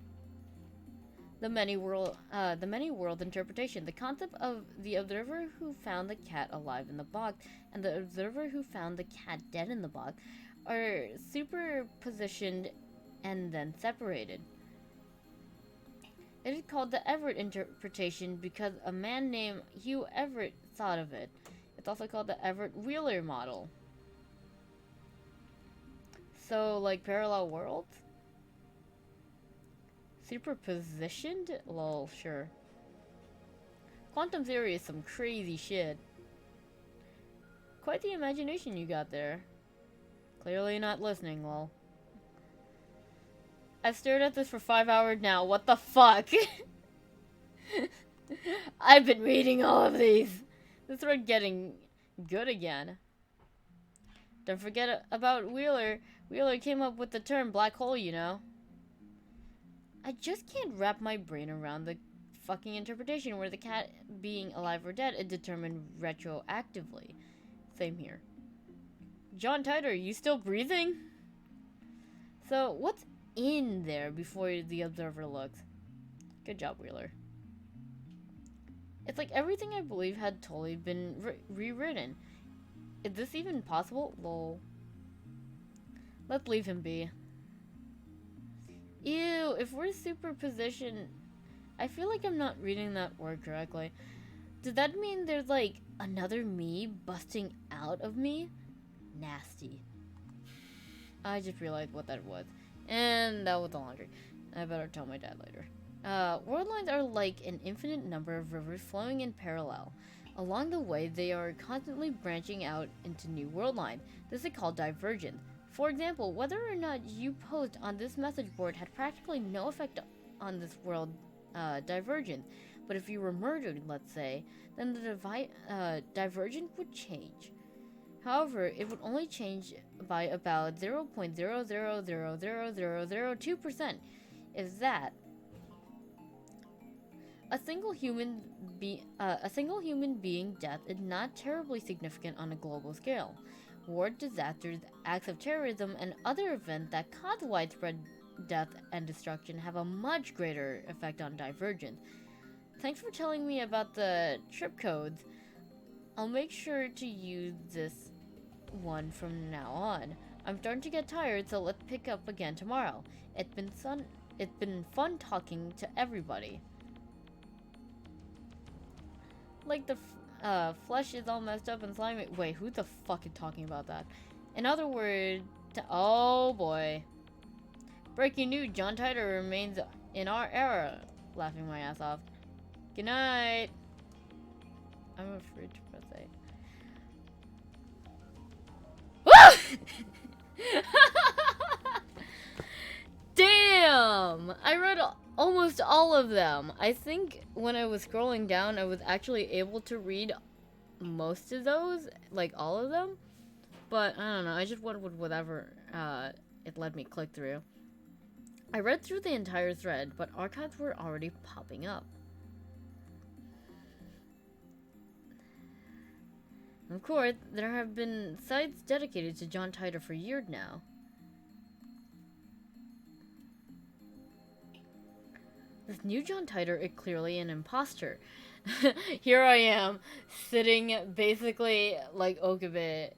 The many world interpretation. The concept of the observer who found the cat alive in the box and the observer who found the cat dead in the box are superpositioned and then separated. It is called the Everett interpretation because a man named Hugh Everett thought of it. It's also called the Everett-Wheeler model. So, like parallel worlds? Superpositioned? Lol, sure. Quantum theory is some crazy shit. Quite the imagination you got there. Clearly not listening, lol. I've stared at this for 5 hours now. What the fuck? I've been reading all of these. This is getting good again. Don't forget about Wheeler. Wheeler came up with the term black hole, you know. I just can't wrap my brain around the fucking interpretation where the cat being alive or dead is determined retroactively. Same here. John Titor, you still breathing? So, what's in there before the observer looks? Good job, Wheeler. It's like everything I believe had totally been rewritten. Is this even possible? Lol. Let's leave him be. Ew, if we're superposition... I feel like I'm not reading that word correctly. Does that mean there's like another me busting out of me? Nasty. I just realized what that was. And that was the laundry. I better tell my dad later. World lines are like an infinite number of rivers flowing in parallel. Along the way, they are constantly branching out into new world lines. This is called divergence. For example, whether or not you post on this message board had practically no effect on this world divergence. But if you were murdered, let's say, then the divergence would change. However, it would only change by about 0.0000002%. If that. A single human being death is not terribly significant on a global scale. War, disasters, acts of terrorism, and other events that cause widespread death and destruction have a much greater effect on divergence. Thanks for telling me about the trip codes. I'll make sure to use this one from now on. I'm starting to get tired, so let's pick up again tomorrow. It's been fun talking to everybody. Like the flesh is all messed up and slimy. Wait, who the fuck is talking about that? In other words, oh boy. Breaking news, John Titor remains in our era. Laughing my ass off. Good night. I'm afraid to press A. Damn! I read almost all of them. I think when I was scrolling down, I was actually able to read most of those, like all of them. But I don't know, I just went with whatever it let me click through. I read through the entire thread, but archives were already popping up. Of course, there have been sites dedicated to John Titor for years now. This new John Titor is clearly an imposter. Here I am, sitting basically like Okabe.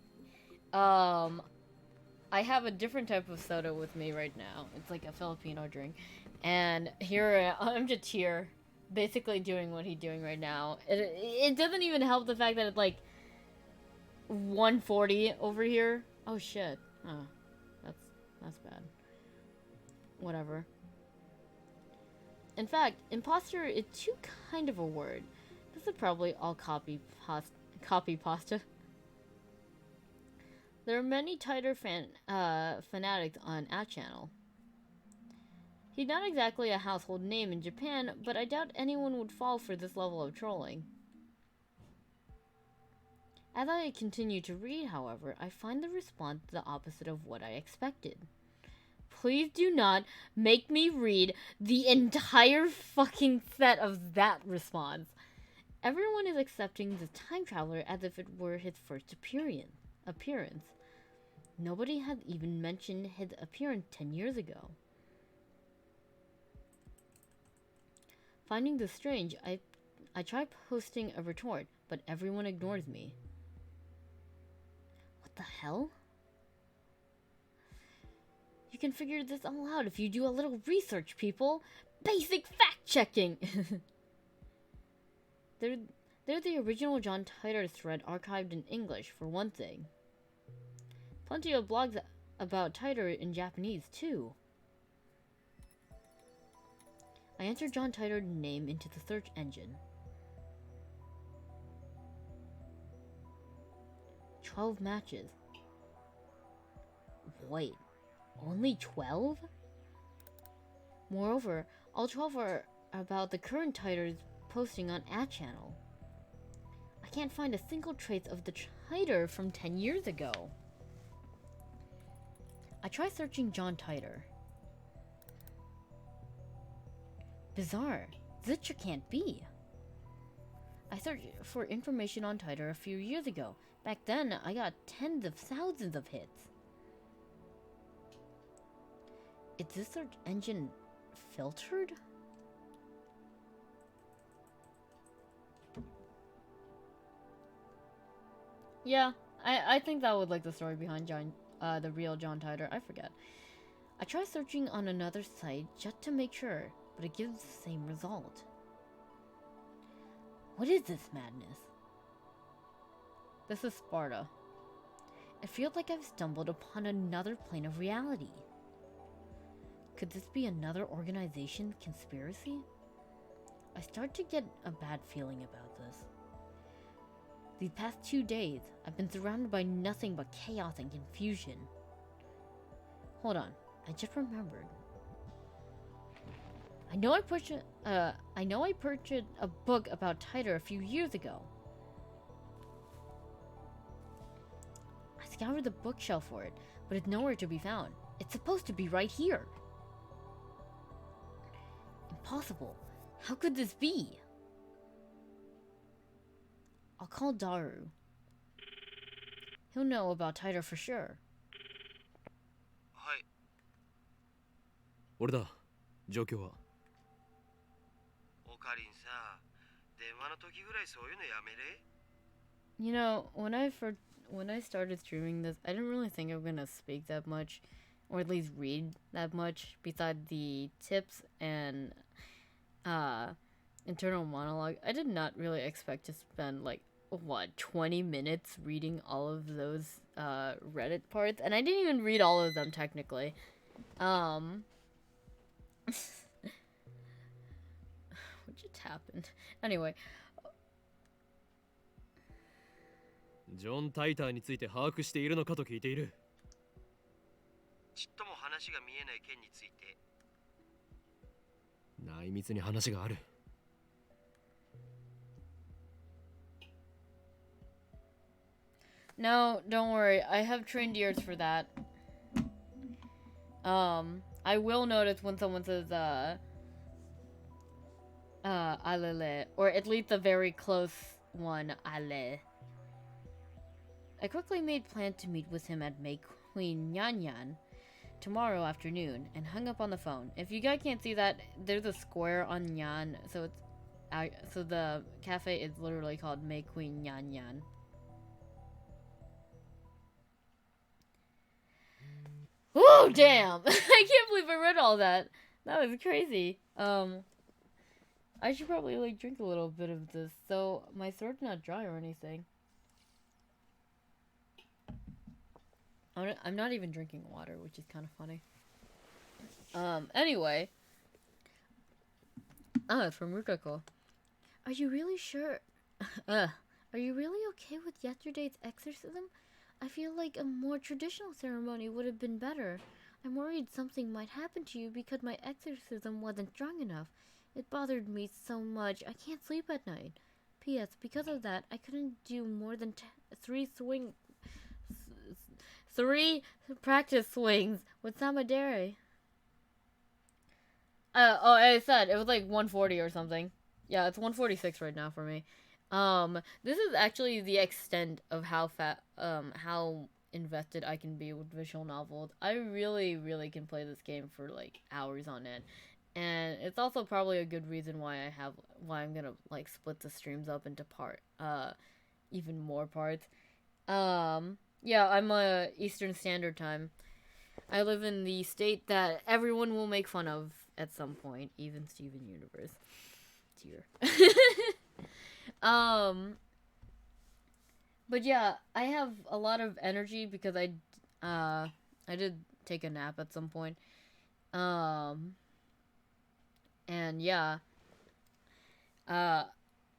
I have a different type of soda with me right now. It's like a Filipino drink. And here I'm just here, basically doing what he's doing right now. It doesn't even help the fact that it's like 140 over here. Oh shit. Oh, that's bad. Whatever. In fact, imposter is too kind of a word. This is probably all copy pasta. There are many Titor fanatics on our channel. He's not exactly a household name in Japan, but I doubt anyone would fall for this level of trolling. As I continue to read, however, I find the response the opposite of what I expected. Please do not make me read the entire fucking set of that response. Everyone is accepting the time traveler as if it were his first appearance. Nobody has even mentioned his appearance 10 years ago. Finding this strange, I try posting a retort, but everyone ignores me. What the hell? You can figure this all out if you do a little research, people. Basic fact-checking! They're the original John Titor thread archived in English, for one thing. Plenty of blogs about Titor in Japanese, too. I entered John Titor's name into the search engine. 12 matches. Wait, only 12? Moreover, all 12 are about the current Titor's posting on our channel. I can't find a single trace of the Titor from 10 years ago. I try searching John Titor. Bizarre. This just can't be. I searched for information on Titor a few years ago. Back then, I got tens of thousands of hits. Is this search engine filtered? Yeah, I think that was like the story behind the real John Titor. I forget. I tried searching on another site just to make sure, but it gives the same result. What is this madness? This is Sparta. It feels like I've stumbled upon another plane of reality. Could this be another organization conspiracy? I start to get a bad feeling about this. These past 2 days, I've been surrounded by nothing but chaos and confusion. Hold on, I just remembered. I know I purchased a book about Titor a few years ago. I scoured the bookshelf for it, but it's nowhere to be found. It's supposed to be right here. Impossible. How could this be? I'll call Daru. He'll know about Titor for sure. はい。俺だ。状況は。オカリンさ、電話の時ぐらいそういうのやめれ。You know, when I started streaming this, I didn't really think I was gonna speak that much, or at least read that much, besides the tips and internal monologue. I did not really expect to spend like 20 minutes reading all of those Reddit parts, and I didn't even read all of them technically. What just happened? Anyway. ジョン・タイターについて把握しているのかと聞いている。ちっとも話が見えない件について。内密に話がある。No, don't worry. I have trained ears for that. I will notice when someone says, alele, or at least a very close one, ale. I quickly made plans to meet with him at May Queen Nyan Nyan tomorrow afternoon and hung up on the phone. If you guys can't see that, there's a square on Nyan, so so the cafe is literally called May Queen Nyan Nyan. Oh damn! I can't believe I read all that. That was crazy. I should probably like drink a little bit of this so my throat's not dry or anything. I'm not even drinking water, which is kind of funny. Anyway. It's from Rukako. Are you really sure? Are you really okay with yesterday's exorcism? I feel like a more traditional ceremony would have been better. I'm worried something might happen to you because my exorcism wasn't strong enough. It bothered me so much, I can't sleep at night. P.S. Because of that, I couldn't do more than 3 practice swings with Samadere. I said it was like 140 or something. Yeah, it's 146 right now for me. This is actually the extent of how invested I can be with visual novels. I really, really can play this game for like hours on end. And it's also probably a good reason why I'm gonna like split the streams up into even more parts. Yeah, I'm Eastern Standard Time. I live in the state that everyone will make fun of at some point, even Steven Universe. Dear. But yeah, I have a lot of energy because I did take a nap at some point. And yeah, I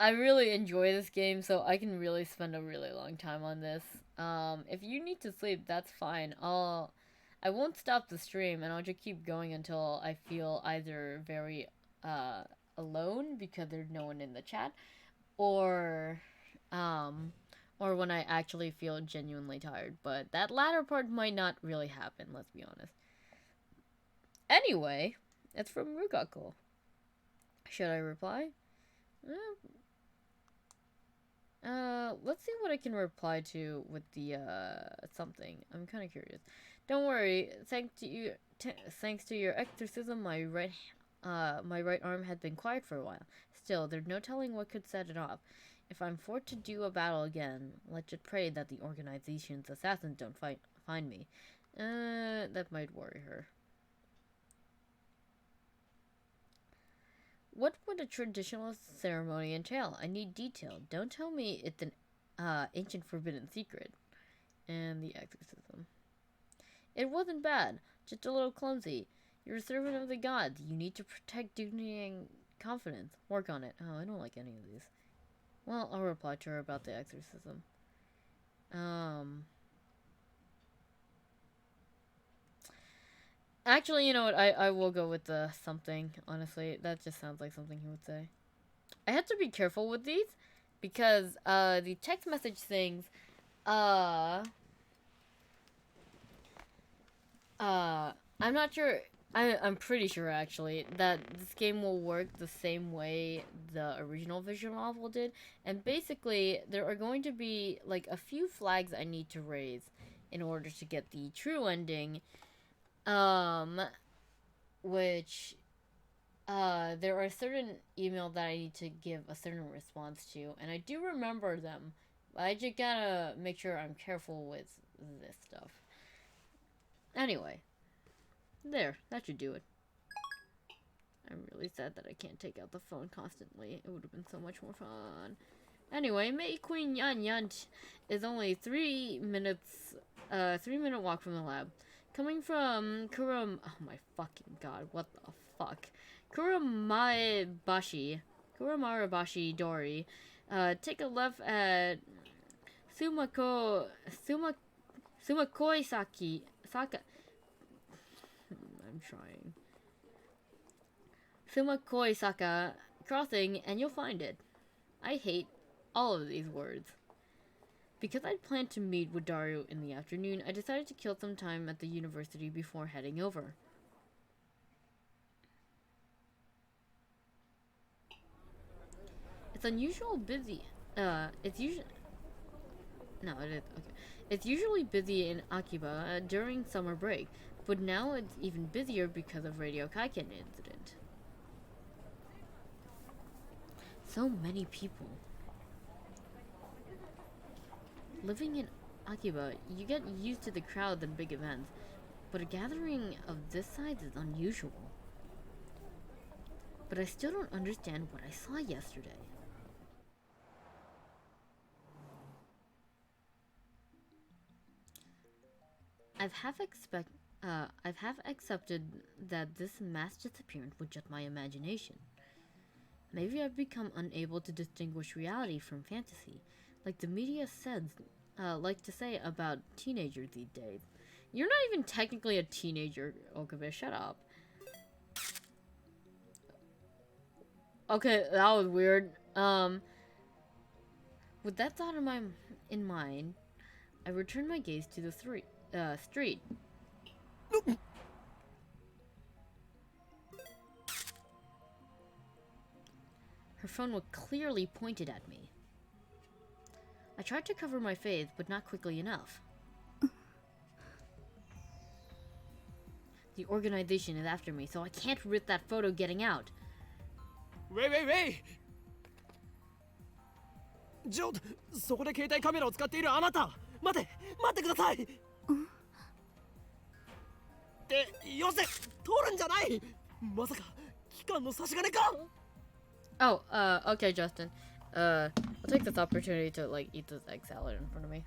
really enjoy this game, so I can really spend a really long time on this. If you need to sleep, that's fine. I won't stop the stream, and I'll just keep going until I feel either very alone because there's no one in the chat, or when I actually feel genuinely tired. But that latter part might not really happen, let's be honest. Anyway, it's from Rugako. Should I reply? Let's see what I can reply to with the something. I'm kind of curious. Don't worry. Thanks to your exorcism, my right arm had been quiet for a while. Still, there's no telling what could set it off. If I'm forced to do a battle again, let's just pray that the organization's assassins don't find me. That might worry her. What would a traditional ceremony entail? I need detail. Don't tell me it's an ancient forbidden secret. And the exorcism. It wasn't bad, just a little clumsy. You're a servant of the gods. You need to protect dignity and confidence. Work on it. Oh, I don't like any of these. Well, I'll reply to her about the exorcism. Actually, you know what? I will go with the something, honestly. That just sounds like something he would say. I have to be careful with these because the text message things I'm not sure. I'm pretty sure actually that this game will work the same way the original visual novel did, and basically there are going to be like a few flags I need to raise in order to get the true ending, which there are certain emails that I need to give a certain response to, and I do remember them. I just gotta make sure I'm careful with this stuff. Anyway, there, that should do it. I'm really sad that I can't take out the phone constantly. It would have been so much more fun. Anyway, May Queen Yan Yan is only 3 minutes, 3-minute walk from the lab. Coming from oh my fucking god, what the fuck? Kuramabashi Dori. Take a left at Sumakoi Saka. I'm trying. Sumakoi Saka crossing, and you'll find it. I hate all of these words. Because I'd planned to meet with Dario in the afternoon, I decided to kill some time at the university before heading over. It's unusual busy. It's usually... No, it is. Okay. It's usually busy in Akiba during summer break, but now it's even busier because of Radio Kaiken incident. So many people. Living in Akiba, you get used to the crowds and big events, but a gathering of this size is unusual. But I still don't understand what I saw yesterday. I've half accepted that this mass disappearance was just my imagination. Maybe I've become unable to distinguish reality from fantasy, like the media like to say about teenagers these days. You're not even technically a teenager, Okabe. Shut up. Okay, that was weird. With that thought in mind, I returned my gaze to the street. Her phone was clearly pointed at me. I tried to cover my face, but not quickly enough. The organization is after me, so I can't risk that photo getting out. Wait! ちょっと、そこで携帯カメラを使っているあなた、待ってください。ってよせ、通るんじゃない。まさか機関の差し金か。Oh, okay, Justin. I'll take this opportunity to like eat this egg salad in front of me.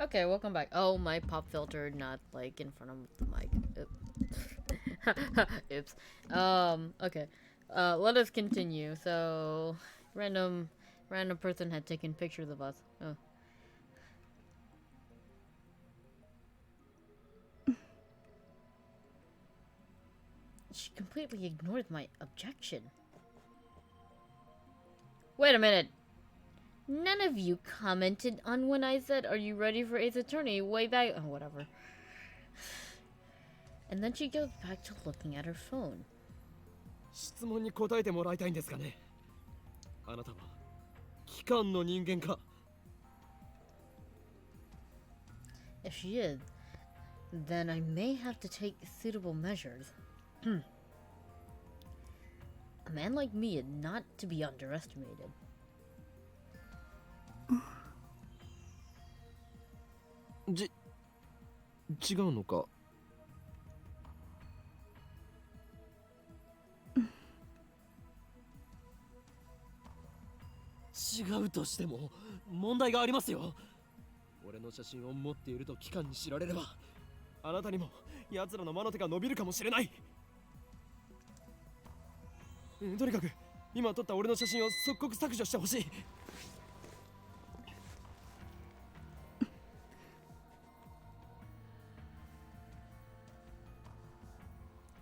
Okay, welcome back. Oh, my pop filter not like in front of the mic. Oops. Okay. Let us continue. So, random person had taken pictures of us. Oh. She completely ignored my objection. Wait a minute. None of you commented on when I said, "Are you ready for Ace Attorney?" way back. Oh, whatever. And then she goes back to looking at her phone. 質問に答えてもらいたいんですがね。あなたは機関の人間か。 If she is, then I may have to take suitable measures. A man like me is not to be underestimated. 違うのか。違うとしても問題がありますよ。俺の写真を持っていると機関に知られれば、あなたにも奴らの魔の手が伸びるかもしれない。とにかく今撮った俺の写真を即刻削除してほしい。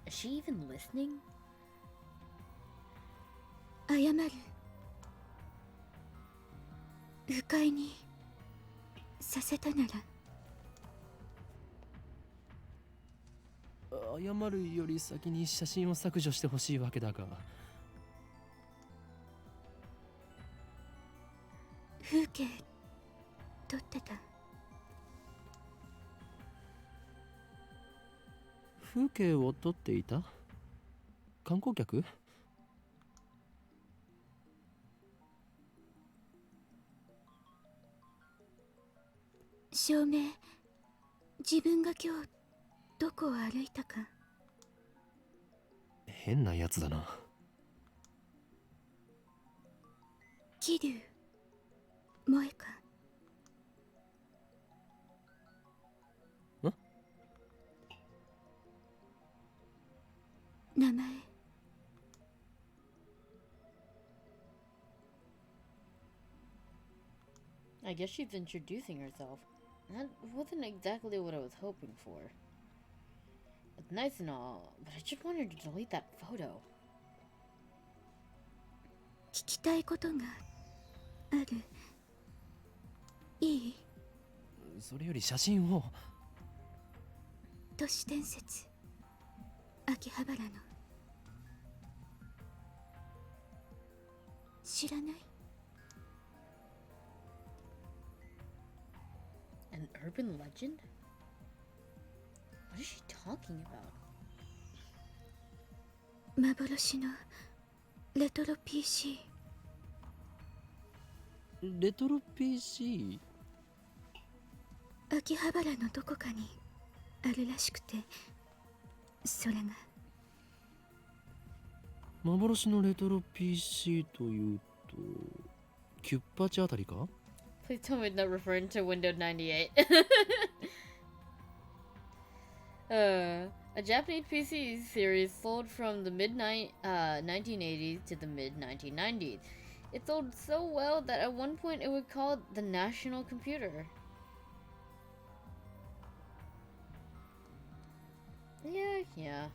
Is she even listening? 謝る。不快にさせたなら。謝るより先に写真を削除してほしいわけだが。風景撮ってた。風景を撮っていた？観光客？証明、自分が今日どこを歩いたか。変なやつだな。桐生萌か。名前。I guess she's introducing herself. That wasn't exactly what I was hoping for. It's nice and all, but I just wanted to delete that photo. 聞きたいことがある。いい？それより写真を。都市伝説。秋葉原の。知らない？ An urban legend? What is she talking about? 幻のレトロ PC。レトロ PC？ 秋葉原のどこかにあるらしくて、それが。幻のレトロ PC というと、キュッパチあたりか？ Please tell me not referring to Windows 98. A Japanese PC series sold from the mid 1980s to the mid 1990s. It sold so well that at one point it was called the national computer. Yeah.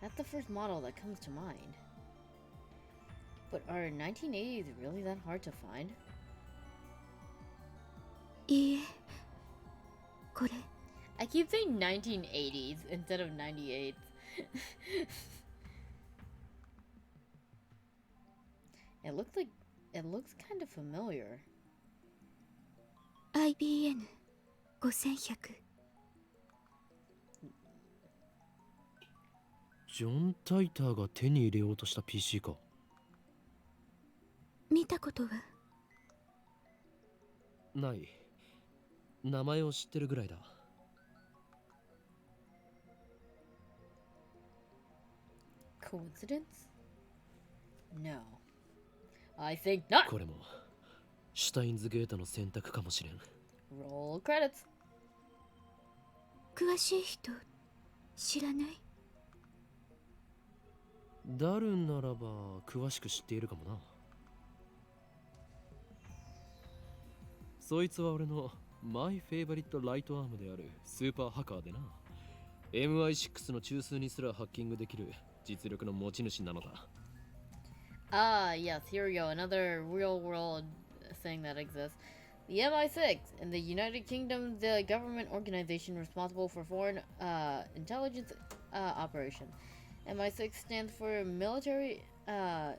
That's the first model that comes to mind. But are 1980s really that hard to find? いいえ、これ。 I keep saying 1980s instead of 98s. It looks kind of familiar. IBN 5100。ジョン・タイターが手に入れようとした PC か。見たことは？ない。名前を知ってるぐらいだ。Coincidence? No. I think not. これもシュタインズゲートの選択かもしれん。 Roll credits. 詳しい人知らない？ダルンならば詳しく知っているかもな。そいつは俺のマイフェイバリットライトアームであるスーパーハッカーでな。 MI6 の中枢にすらハッキングできる実力の持ち主なのだ。Ah, yes, here we go. Another real world thing that exists. The MI6, in the United Kingdom, the government organization responsible for foreign intelligence operation. MI6 stands for Military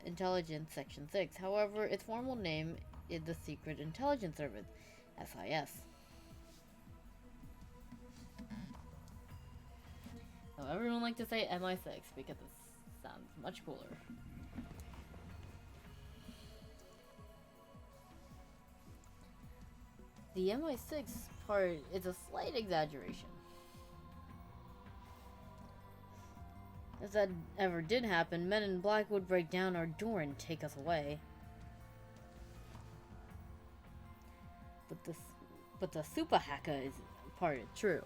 Intelligence Section 6. However, its formal name is the Secret Intelligence Service, SIS. So everyone likes to say MI6 because it sounds much cooler. The MI6 part is a slight exaggeration. If that ever did happen, men in black would break down our door and take us away. But the super hacker is part is true.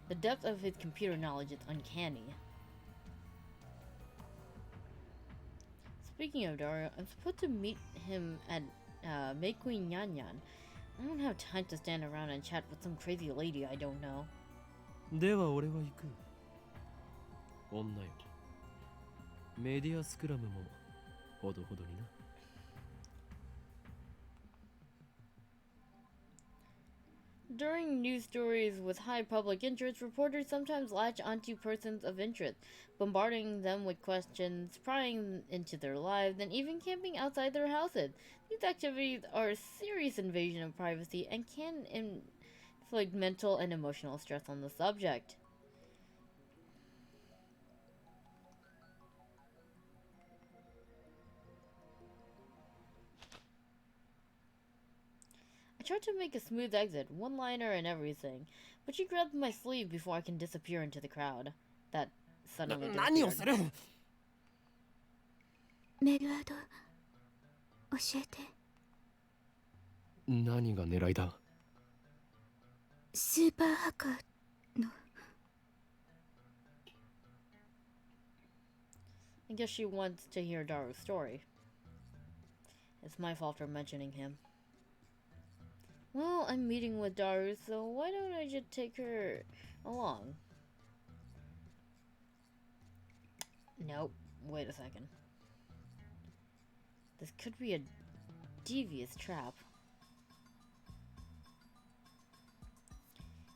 The depth of his computer knowledge is uncanny. Speaking of Dario, I'm supposed to meet him at Meikui Nyanyan. I don't have time to stand around and chat with some crazy lady I don't know. では俺は行く。女よ。メディアスクラムもほどほどにな。During news stories with high public interest, reporters sometimes latch onto persons of interest, bombarding them with questions, prying into their lives, and even camping outside their houses. These activities are a serious invasion of privacy and can inflict mental and emotional stress on the subject. I tried to make a smooth exit, one-liner and everything, but she grabbed my sleeve before I can disappear into the crowd. That suddenly disappeared. メルアド教えて。何が狙いだ？スーパーハッカーの。I guess she wants to hear Daru's story. It's my fault for mentioning him. Well, I'm meeting with Daru, so why don't I just take her along? Nope. Wait a second. This could be a devious trap.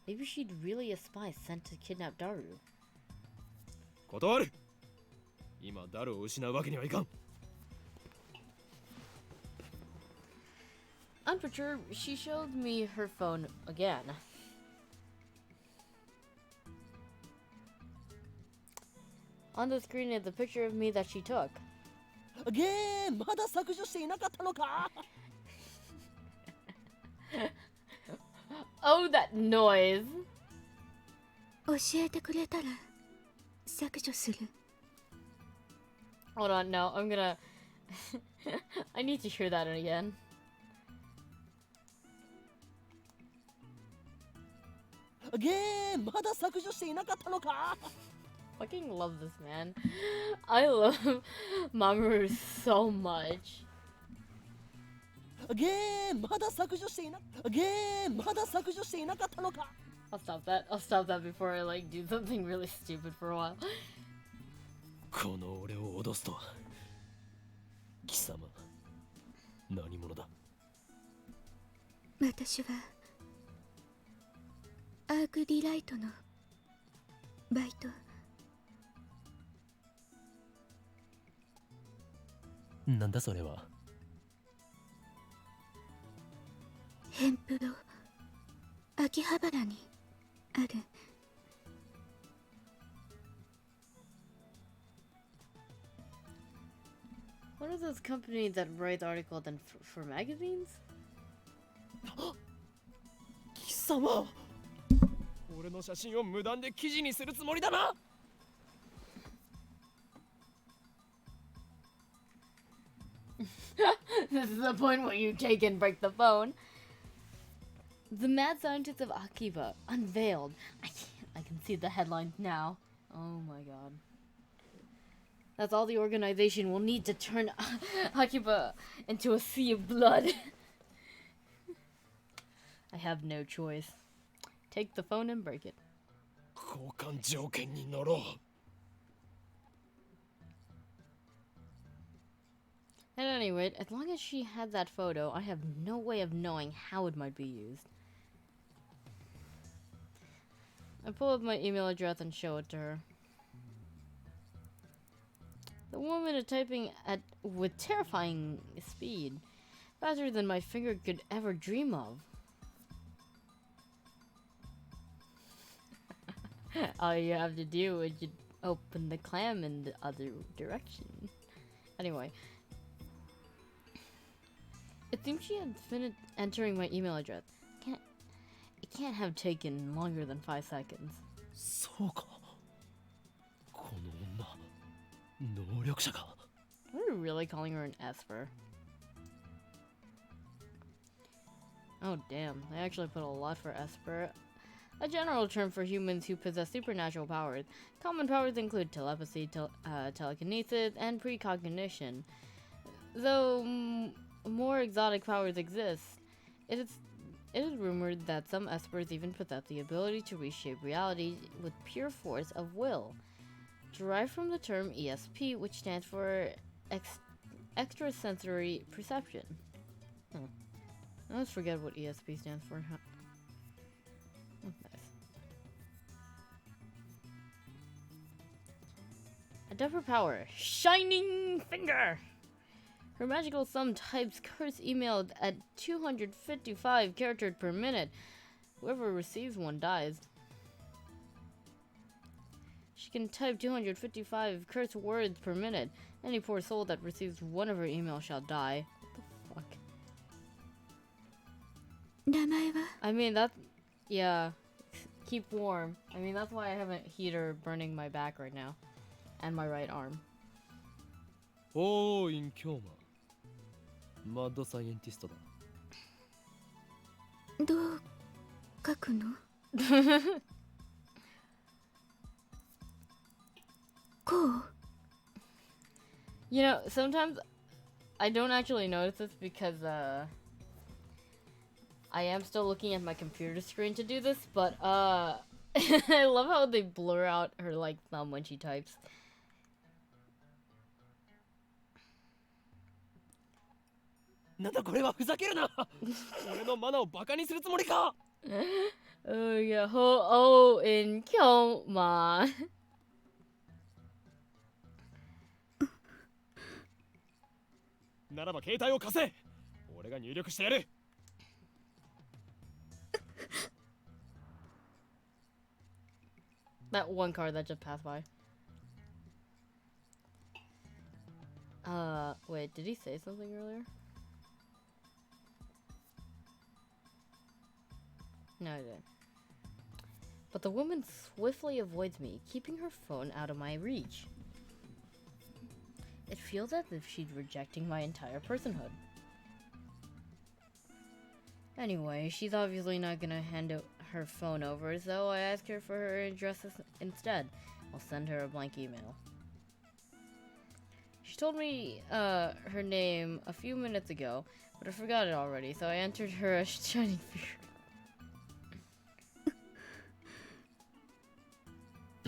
Maybe she'd really a spy sent to kidnap Daru. 断る。今ダルを失うわけにはいかん。Unperturbed, she showed me her phone again. On the screen is a picture of me that she took. ゲーまだ削除していなかったのか？ Oh, that noise! 教えてくれたら削除する。Hold on, no, I'm gonna... I need to hear that again.まだ削除していなかったのか？ Fucking love this man. I love Mamoru so much. まだ削除していなかったのか？ I'll stop that. I'll stop that before I like do something really stupid for a while. この俺を脅すとは。貴様、何者だ？私はアークディライトのバイト。なんだそれは？ヘンプロ秋葉原にある。One of those companies that writes articles and for magazines? 貴様、俺の写真を無断で記事にするつもりだな。this is the point where you take and break the phone. The mad scientists of Akiba unveiled. I can see the headlines now. Oh my god. That's all the organization will need to turn Akiba into a sea of blood. I have no choice. Take the phone and break it. 交換条件に乗ろう。 At any rate, as long as she had that photo, I have no way of knowing how it might be used. I pull up my email address and show it to her. The woman is typing with terrifying speed, faster than my finger could ever dream of. All you have to do is just open the clam in the other direction. Anyway. It seems she had finished entering my email address. It can't have taken longer than 5 seconds. そうか。この女、能力者か。 Are we really calling her an Esper? Oh damn, they actually put a lot for Esper. A general term for humans who possess supernatural powers. Common powers include telepathy, telekinesis, and precognition. Though more exotic powers exist, it is rumored that some Espers even possess the ability to reshape reality with pure force of will, derived from the term ESP, which stands for extrasensory perception. Huh. I always forget what ESP stands for. Oh, nice. Adept her power, Shining Finger! Her magical thumb types curse emailed at 255 characters per minute. Whoever receives one dies. She can type 255 curse words per minute. Any poor soul that receives one of her emails shall die. What the fuck? 名前は I mean, that's... Yeah. Keep warm. I mean, that's why I have a heater burning my back right now. And my right arm. おー、インキョーマ。マッドサイエンティストだ。どう書くのこう You know, sometimes I don't actually notice this because I am still looking at my computer screen to do this, but I love how they blur out her like thumb when she types. なんだこれはふざけるな俺のマナをバカにするつもりか Oh yeah, ho in Kyoma. ならば携帯を貸せ俺が入力してやる That one card that just passed by. Wait, did he say something earlier? No, I didn't. But the woman swiftly avoids me, keeping her phone out of my reach. It feels as if she's rejecting my entire personhood. Anyway, she's obviously not gonna hand her phone over, so I ask her for her address instead. I'll send her a blank email. She told me her name a few minutes ago, but I forgot it already, so I entered her as Shining Finger.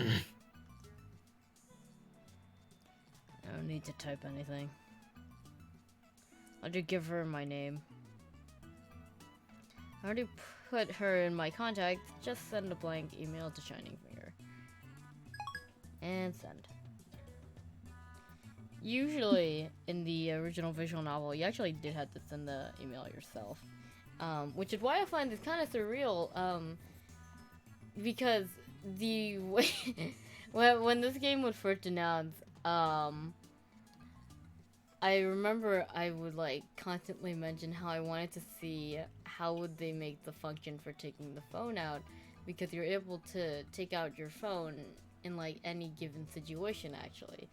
I don't need to type anything. I'll just give her my name. I already put her in my contacts. Just send a blank email to Shining Finger. And send. Usually, in the original visual novel, you actually did have to send the email yourself. Which is why I find this kind of surreal. Because the way... when this game was first announced, I remember I would like constantly mention how I wanted to see how would they make the function for taking the phone out, because you're able to take out your phone in like any given situation actually.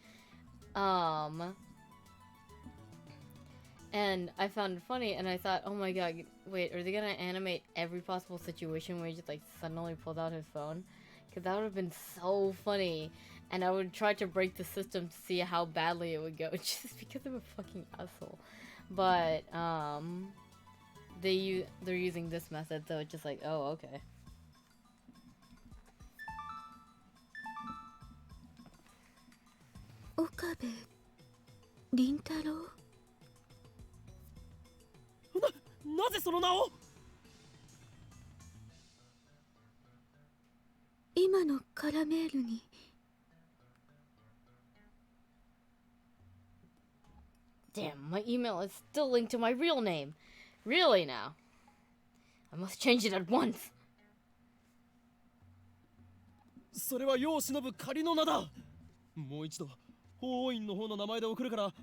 And I found it funny, and I thought, oh my god, wait, are they gonna animate every possible situation where he just like suddenly pulled out his phone? Because that would have been so funny. And I would try to break the system to see how badly it would go, just because I'm a fucking asshole. But they're using this method, so it's just like, oh, okay. Okabe Rintaro? なぜその名を。今のカラメールに Damn, my email is still linked to my real name. Really now? I must change it at once. それは世を忍ぶ仮の名だ。もう一度法王院の方の名前で送るから。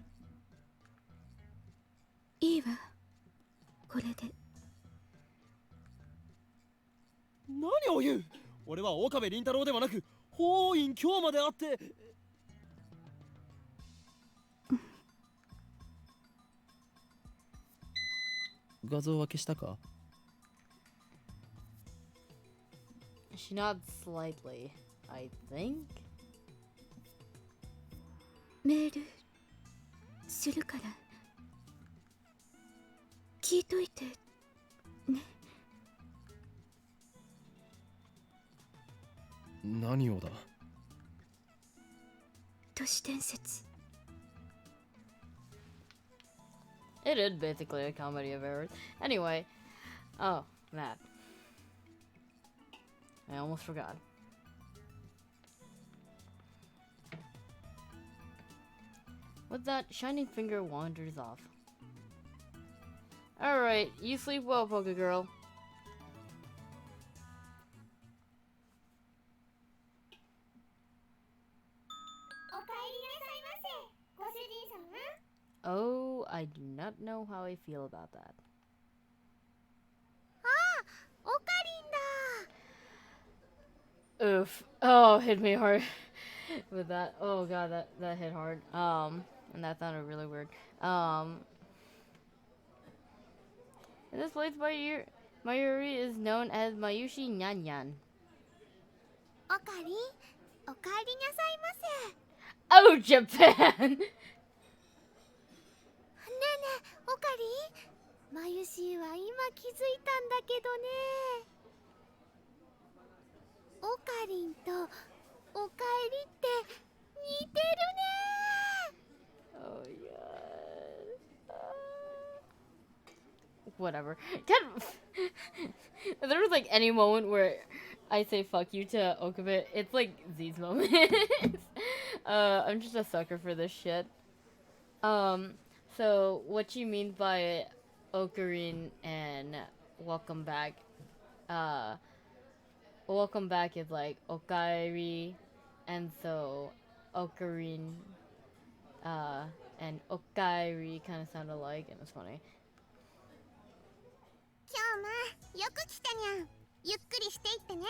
いいわ、これで。何を言う。俺は岡部倫太郎ではなく法王院今日まであって。画像は消したか。 She nods slightly, I think. メールするから聞いといてね。何をだ。都市伝説。 It is basically a comedy of errors. Anyway, oh, that. I almost forgot. With that, Shining Finger wanders off. Alright, you sleep well, Poke Girl. Oh, I do not know how I feel about that. Oof. Oh, hit me hard with that. Oh god, that hit hard. And that sounded really weird. In this place, Mayuri is known as Mayushi Nyan Nyan. Oh, Japan! オカリン、マユシーは今気づいたんだけどね。オカリンとおかえりって似てるね。 Oh yeah. Whatever. If there was like any moment where I say fuck you to Okabe, it's like these moments. I'm just a sucker for this shit. So what she means by Ocarine and welcome back, welcome back is like Okairi, and so Ocarine, and Okairi kind of sound alike, and it's funny. 今日もよく来たにゃん。ゆっくりしていってね。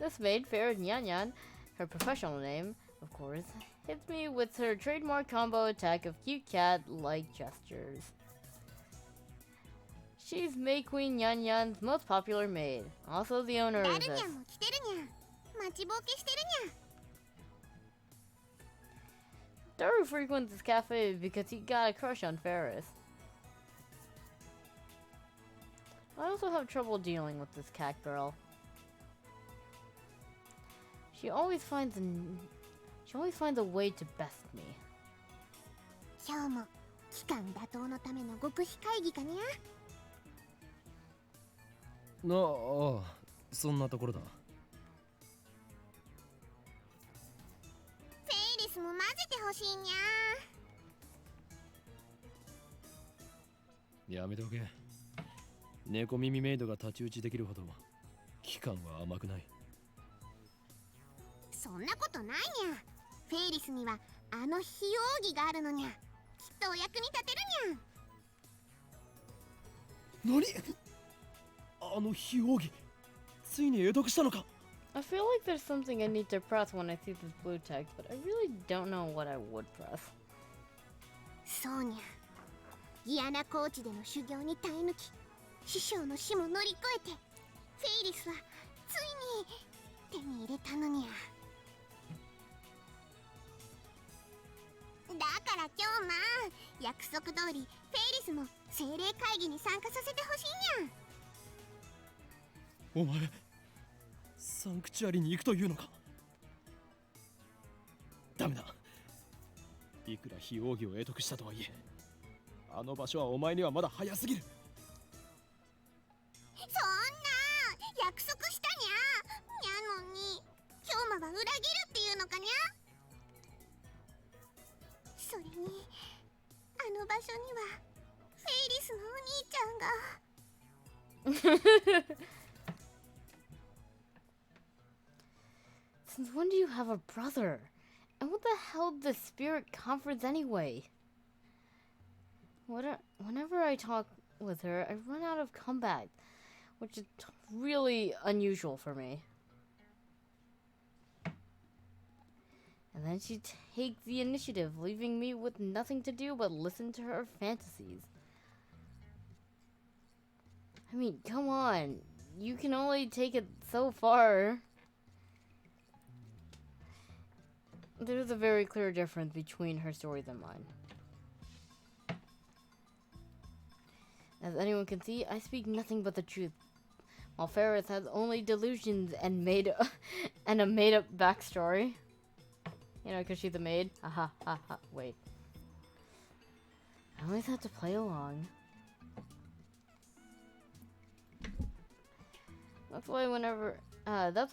This maid, Fair Nyan Nyan, her professional name, of course, hits me with her trademark combo attack of cute cat-like gestures. She's Maid Queen Nyan Nyan's most popular maid, also the owner of this. Daru frequents this cafe because he got a crush on Ferris. I also have trouble dealing with this cat girl. She always finds a way to best me. 今日も期間打倒のための極秘会議かにゃ。ああ、そんなところだ。フェイリスも混ぜてほしいにゃ。やめておけ。猫耳メイドが太刀打ちできるほど期間は甘くない。そんなことないにゃ。フェイリスにはあの非容疑があるのにゃ。きっとお役に立てるにゃ。何？あの非奥義、ついに会得したのか。I feel like there's something I need to press when I see this blue text, but I really don't know what I would press. そうにゃ。嫌なコーチでの修行に耐え抜き、師匠の死も乗り越えて、フェイリスはついに手に入れたのにゃ。だから今日約束通りフェイリスも精霊会議に参加させてほしいにゃ。お前サンクチュアリに行くというのか。ダメだ。いくら非奥義を得得したとはいえ、あの場所はお前にはまだ早すぎる。そんな約束したにゃ。にゃのに京馬は裏切るっていうのかにゃ。それにあの場所にはフェイリスのお兄ちゃんが。Since when do you have a brother? And what the hell is this spirit conference anyway? Whenever I talk with her, I run out of comeback, which is really unusual for me. And then she takes the initiative, leaving me with nothing to do but listen to her fantasies. I mean, come on. You can only take it so far. There's a very clear difference between her stories and mine. As anyone can see, I speak nothing but the truth, while Ferris has only delusions and a made-up backstory. You know, because she's a maid. Haha, haha, wait. I always have to play along. That's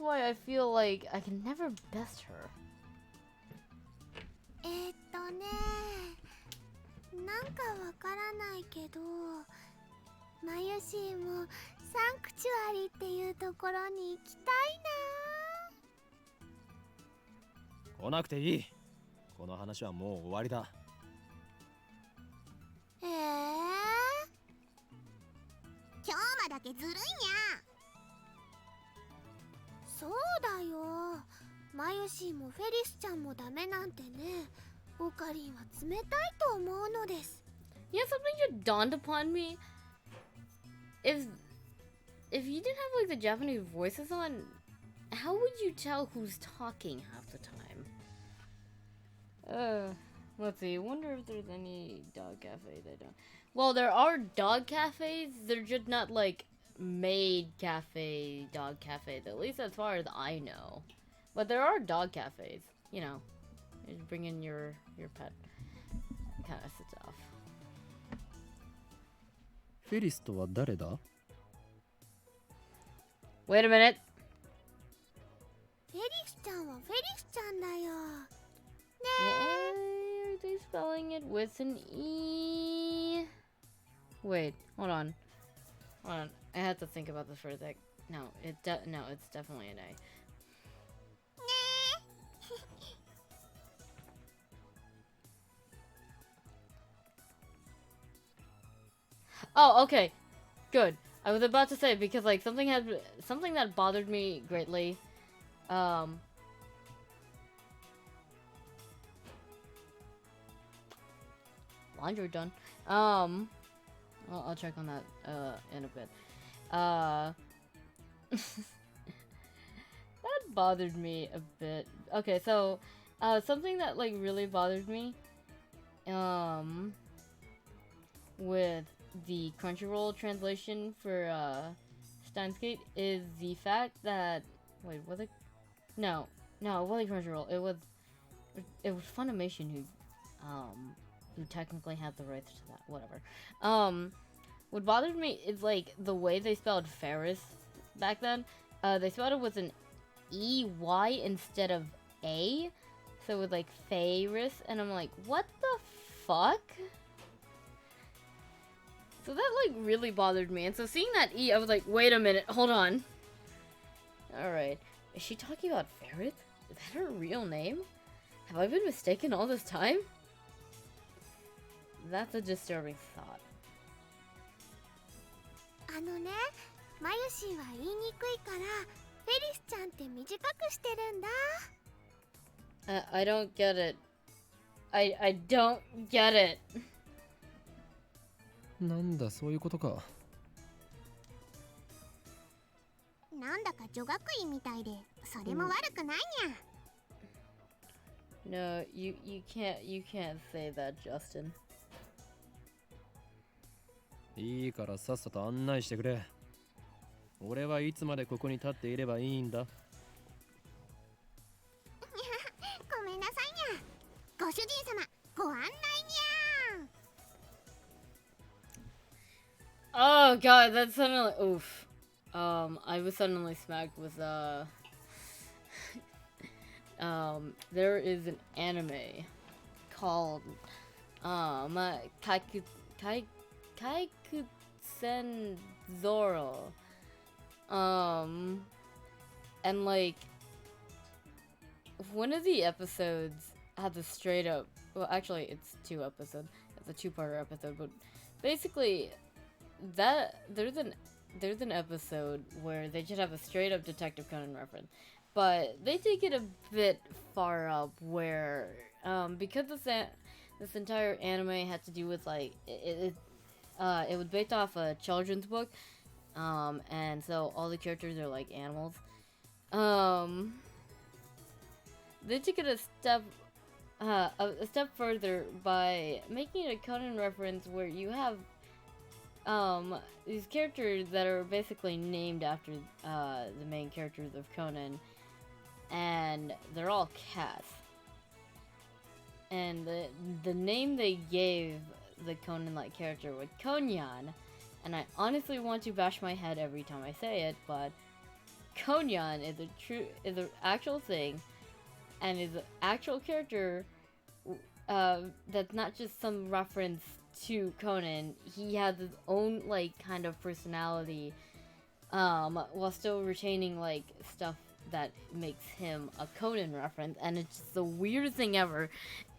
why I feel like I can never best her. なんかわからないけど、マユシーもサンクチュアリっていうところに行きたいな。来なくていい。この話はもう終わりだ。今日まだけずるいにゃ。そうだよ。マユシーもフェリスちゃんもダメなんてね。オカリンは冷たいと思うのです。Yeah, something just dawned upon me. If you didn't have like the Japanese voices on, how would you tell who's talking half the time? Let's see. I wonder if there's any dog cafes I don't. Well, there are dog cafes. They're just not like maid cafe, dog cafes. At least as far as I know. But there are dog cafes. You know, you just bring in your pet kind of stuff. フェリスとは誰だ？ Wait a minute. フェリスちゃんはフェリスちゃんだよ。 Why are they spelling it with an E? Wait, hold on. I have to think about this for a sec. No, it's definitely an A. Oh, okay. Good. I was about to say because like something that bothered me greatly. Laundry done. I'll check on that in a bit. That bothered me a bit. Okay, so something that like really bothered me with the Crunchyroll translation for Steins is the fact that was it? No, it wasn't Crunchyroll. It was Funimation who technically had the rights to that. Whatever. What bothered me is like the way they spelled Ferris back then. They spelled it with an EY instead of A, so it was like Ferris, and I'm like, what the fuck? So that like really bothered me, and so seeing that E, I was like, wait a minute, hold on. Alright, is she talking about Ferret? Is that her real name? Have I been mistaken all this time? That's a disturbing thought. マユシーは言いにくいからフェリスちゃんって短くしてるんだ。I don't get it. I don't get it. なんだそういうことか。なんだか女学院みたいで、それも悪くないにゃ。No, you can't say that, Justin. いいからさっさと案内してくれ。俺はいつまでここに立っていればいいんだ。ごめんなさいにゃ。ご主人様、ご案内にゃ。 Oh god, that's suddenly oof. I was suddenly smacked with there is an anime called Kaikusen Zoro. And like one of the episodes had the straight up, well actually it's 2 episodes. It's a 2-parter episode, but basically that there's an episode where they just have a straight up Detective Conan reference, but they take it a bit far up where because this entire anime had to do with like it was based off a children's book, and so all the characters are like animals. They took it a step further by making a Conan reference where you have these characters that are basically named after the main characters of Conan, and they're all cats. And the name they gave the Conan-like character was Konyan, and I honestly want to bash my head every time I say it, but Konyan is an actual thing, and is an actual character that's not just some reference to Conan. He has his own like kind of personality, while still retaining like stuff that makes him a Conan reference, and it's just the weirdest thing ever.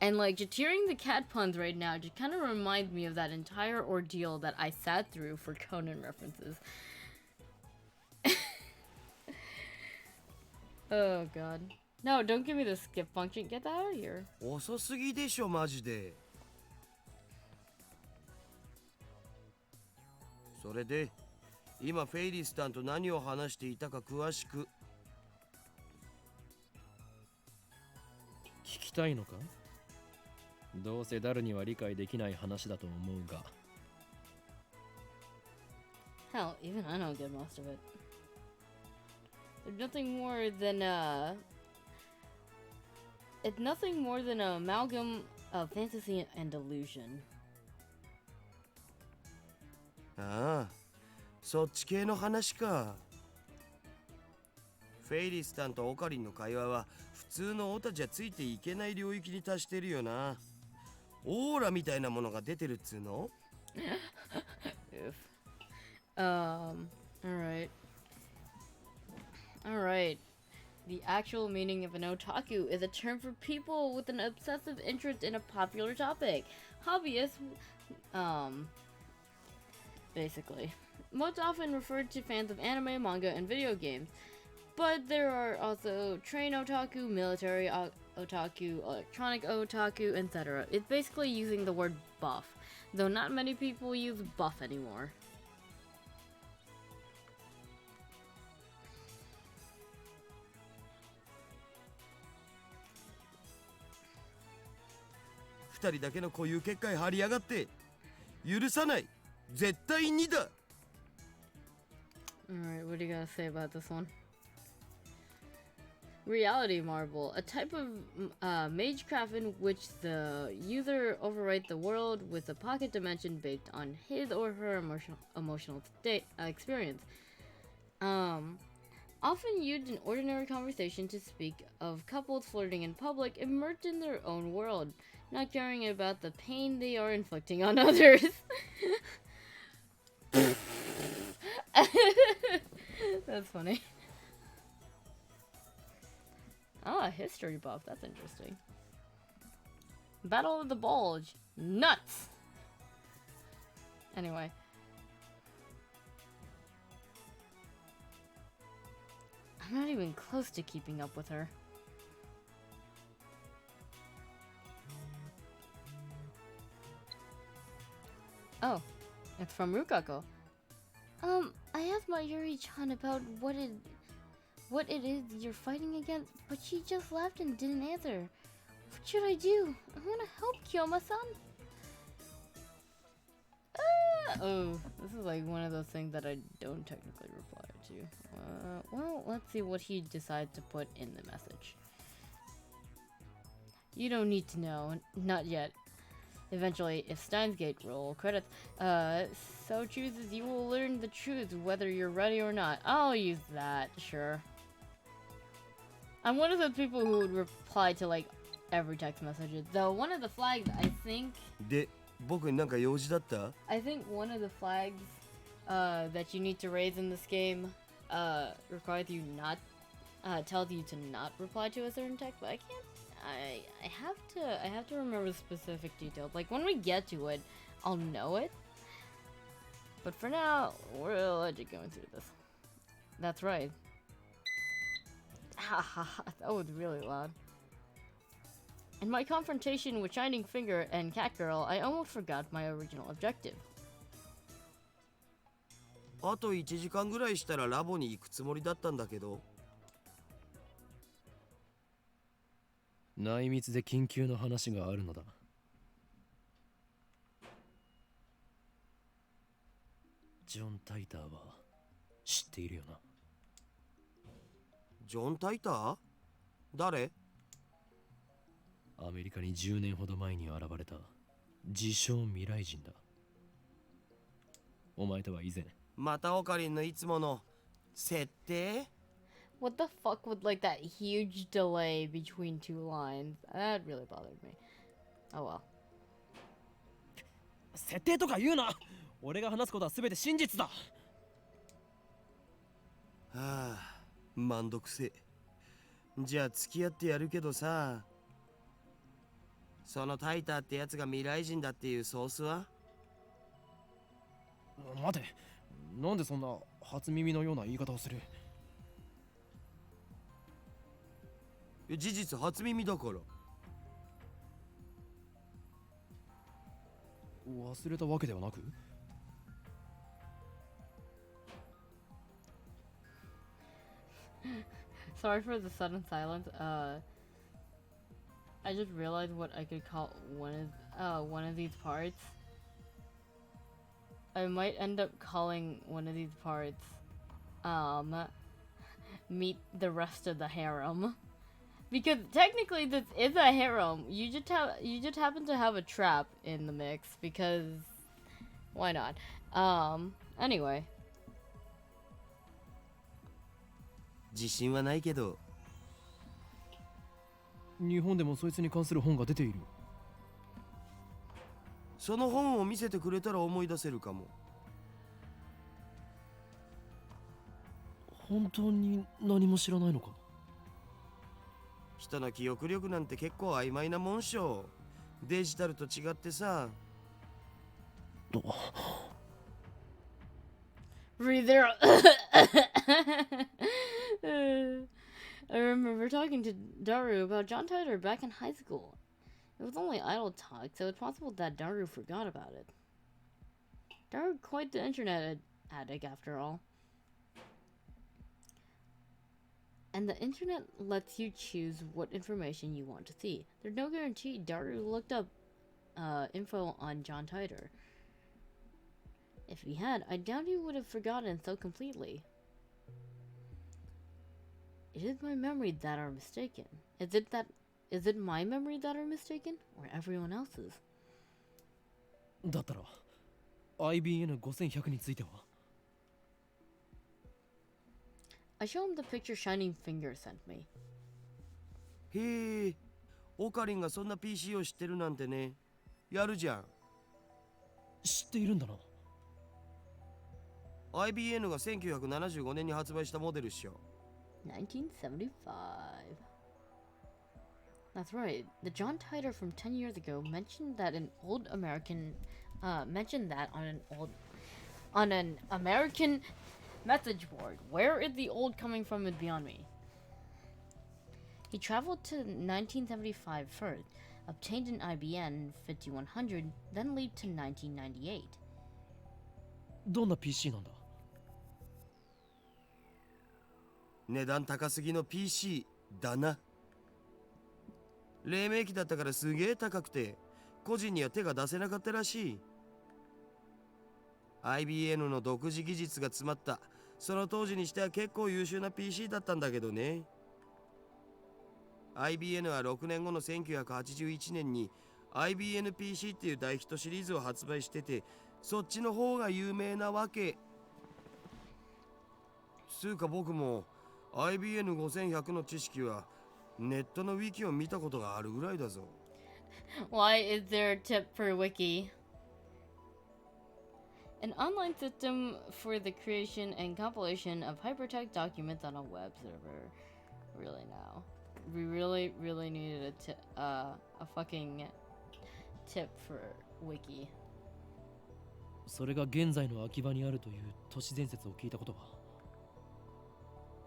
And like just hearing the cat puns right now just kind of reminds me of that entire ordeal that I sat through for Conan references. Oh god. No, don't give me the skip function. Get that out of here. 遅すぎでしょマジで。それで今フェイリスタンと何を話していたか詳しく。聞きたいのか？どうせダルには理解できない話だと思うが。Hell, even I don't get most of it. There's nothing more than it's nothing more than an amalgam of fantasy and delusion. ああ、そっち系の話か。フェイリスタンとオカリンの会話は普通のオタじゃついていけない領域に達してるよな。オーラみたいなものが出てるっつうの？ Alright. Alright. The actual meaning of an otaku is a term for people with an obsessive interest in a popular topic. Hobbyists, basically. Most often referred to fans of anime, manga, and video games. But there are also train otaku, military otaku, electronic otaku, etc. It's basically using the word buff, though not many people use buff anymore. 2人だけの固有結界張りやがって許さない絶対にだ。 Alright, what do you gotta say about this one? Reality Marble, a type of magecraft in which the user overwrites the world with a pocket dimension based on his or her emotional state experience. Often used in ordinary conversation to speak of couples flirting in public, immersed in their own world, not caring about the pain they are inflicting on others. That's funny. Ah, history buff. That's interesting. Battle of the Bulge. Nuts! Anyway. I'm not even close to keeping up with her. Oh, it's from Rukako. I asked Mayuri-chan about what it is you're fighting against, but she just laughed and didn't answer. What should I do? I wanna help Kyoma-san. Oh, this is like one of those things that I don't technically reply to. Well, let's see what he decides to put in the message. You don't need to know, not yet. Eventually, if Steins Gate roll credits so chooses, you will learn the truth whether you're ready or not. I'll use that, sure. I'm one of those people who would reply to like every text message. Though one of the flags, I think one of the flags that you need to raise in this game requires you not tells you to not reply to a certain text, but I can't. I have to remember specific details. Like when we get to it, I'll know it. But for now, we're legit going through this. That's right. Haha, that was really loud. In my confrontation with Shining Finger and Cat Girl, I almost forgot my original objective. あと1時間ぐらいしたらラボに行くつもりだったんだけど。内密で緊急の話があるのだ。ジョン・タイターは知っているよな。ジョン・タイター？誰？アメリカに10年ほど前に現れた自称未来人だ。お前とは以前。またオカリンのいつもの設定？ What the fuck with like that huge delay between two lines? That really bothered me. Oh well. 設定とか言うな。俺が話すことは全て真実だ。はあ、めんどくせえ。じゃあ付き合ってやるけどさ。そのタイターってやつが未来人だっていうソースは？待て、なんでそんな初耳のような言い方をする？事実初耳だから。忘れたわけではなく？ Sorry for the sudden silence. I just realized what I could call one of these parts. I might end up calling one of these parts meet the rest of the harem. Because technically this is a harem. You just happen to have a trap in the mix because why not? Anyway. 自信はないけど。日本でもそいつに関する本が出ている。その本を見せてくれたら思い出せるかも。本当に何も知らないのか？人の記憶力なんて結構曖昧なもんしょ。デジタルと違ってさ。Breather. I remember talking to Daru about John Titor back in high school. It was only idle talk, so it's possible that Daru forgot about it. Daru quite the internet addict after all. And the internet lets you choose what information you want to see. There's no guarantee Daru looked up info on John Titor. If he had, I doubt he would have forgotten so completely. It is my memory that are mistaken. Is it my memory that are mistaken, or everyone else's? だったら IBN5100 については？ I show him the picture Shining Finger sent me. へえ、オカリンがそんな PC を知ってるなんてね。やるじゃん。知っているんだな。IBN が1975年に発売したモデルっしょ。1975. That's right. The John Titor from 10 years ago mentioned that on an American Message board. Where is the old coming from and beyond me? He traveled to 1975 first, obtained an IBM 5100, then leaped to 1998. どんな PC なんだ？値段高すぎの PC だな。黎明期だったからすげえ高くて個人には手が出せなかったらしい。 IBM の独自技術が詰まったその当時にしては結構優秀な PC だったんだけどね。 IBM は6年後の1981年に IBM-PC っていう大ヒットシリーズを発売してて、そっちの方が有名なわけ。つうか僕も IBM5100 の知識はネットのウィキを見たことがあるぐらいだぞ。 Why is there a tip for wiki? An online system for the creation and compilation of hypertext documents on a web server. Really now? We really needed a fucking tip for wiki. それが現在の秋葉にあるという都市伝説を聞いたことは？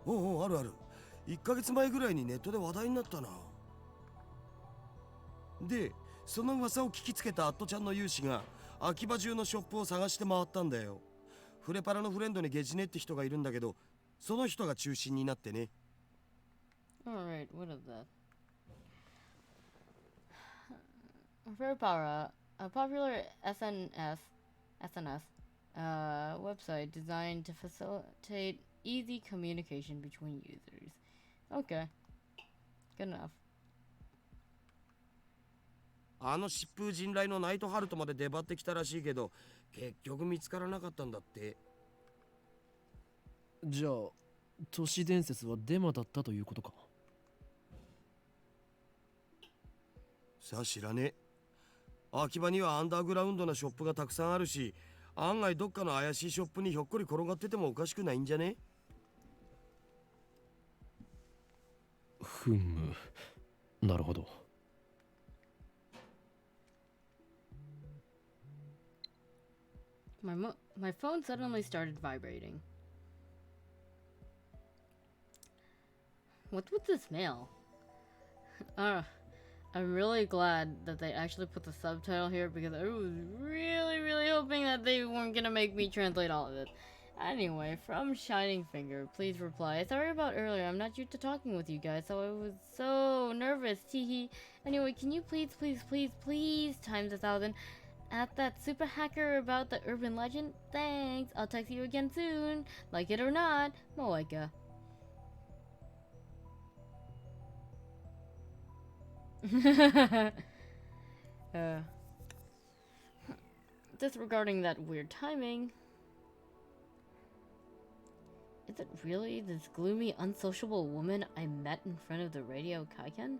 おうおう、あるある。1ヶ月前ぐらいにネットで話題になったな。で、その噂を聞きつけたアットちゃんの有志が秋葉中のショップを探して回ったんだよ。フレパラのフレンドにゲジネって人がいるんだけど、その人が中心になってね。 Alright, what is that? Verpara, a popular SNS website designed to facilitate easy communication between users. Okay, good enough. あの疾風陣雷のナイトハルトまで出張ってきたらしいけど、結局見つからなかったんだって。じゃあ都市伝説はデマだったということか？さあ知らねえ。秋葉にはアンダーグラウンドなショップがたくさんあるし、案外どっかの怪しいショップにひょっこり転がっててもおかしくないんじゃね？ふむ、なるほど。My phone suddenly started vibrating. What's with this mail? I'm really glad that they actually put the subtitle here because I was really hoping that they weren't gonna make me translate all of it. Anyway, from Shining Finger, please reply. Sorry about earlier, I'm not used to talking with you guys, so I was so nervous, teehee. Anyway, can you please times 1,000 at that super hacker about the urban legend? Thanks, I'll text you again soon. Like it or not, Moeka. Disregarding that weird timing, is it really this gloomy, unsociable woman I met in front of the radio Kaiken?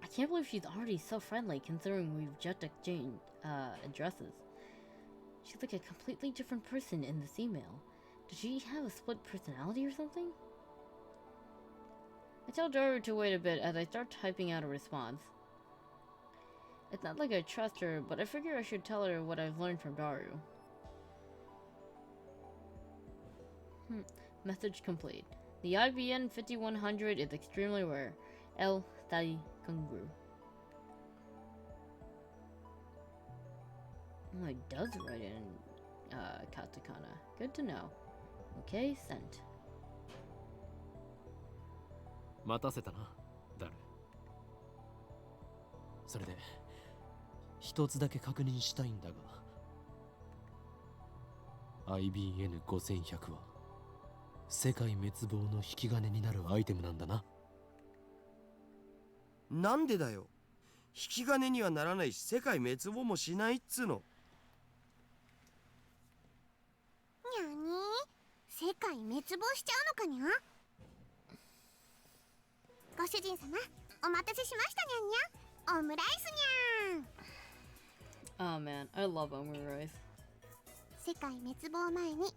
I can't believe she's already so friendly considering we've just exchanged addresses. She's like a completely different person in this email. Does she have a split personality or something? I tell Daru to wait a bit as I start typing out a response. It's not like I trust her, but I figure I should tell her what I've learned from Daru. Message complete. The IBM 5100 is extremely rare. El Tai Kungru. Oh, it does write in katakana. Good to know. Okay, sent. 待たせたな、ダル。それで一つだけ確認したいんだが、 IBN5100 は世界滅亡の引き金になるアイテムなんだな。なんでだよ。引き金にはならないし、世界滅亡もしないっつの。にゃに？世界滅亡しちゃうのかにゃ？ご主人様、お待たせしましたにゃんにゃ。オムライスにゃん。Oh man, I love omurice. 世界滅亡前にどうぞ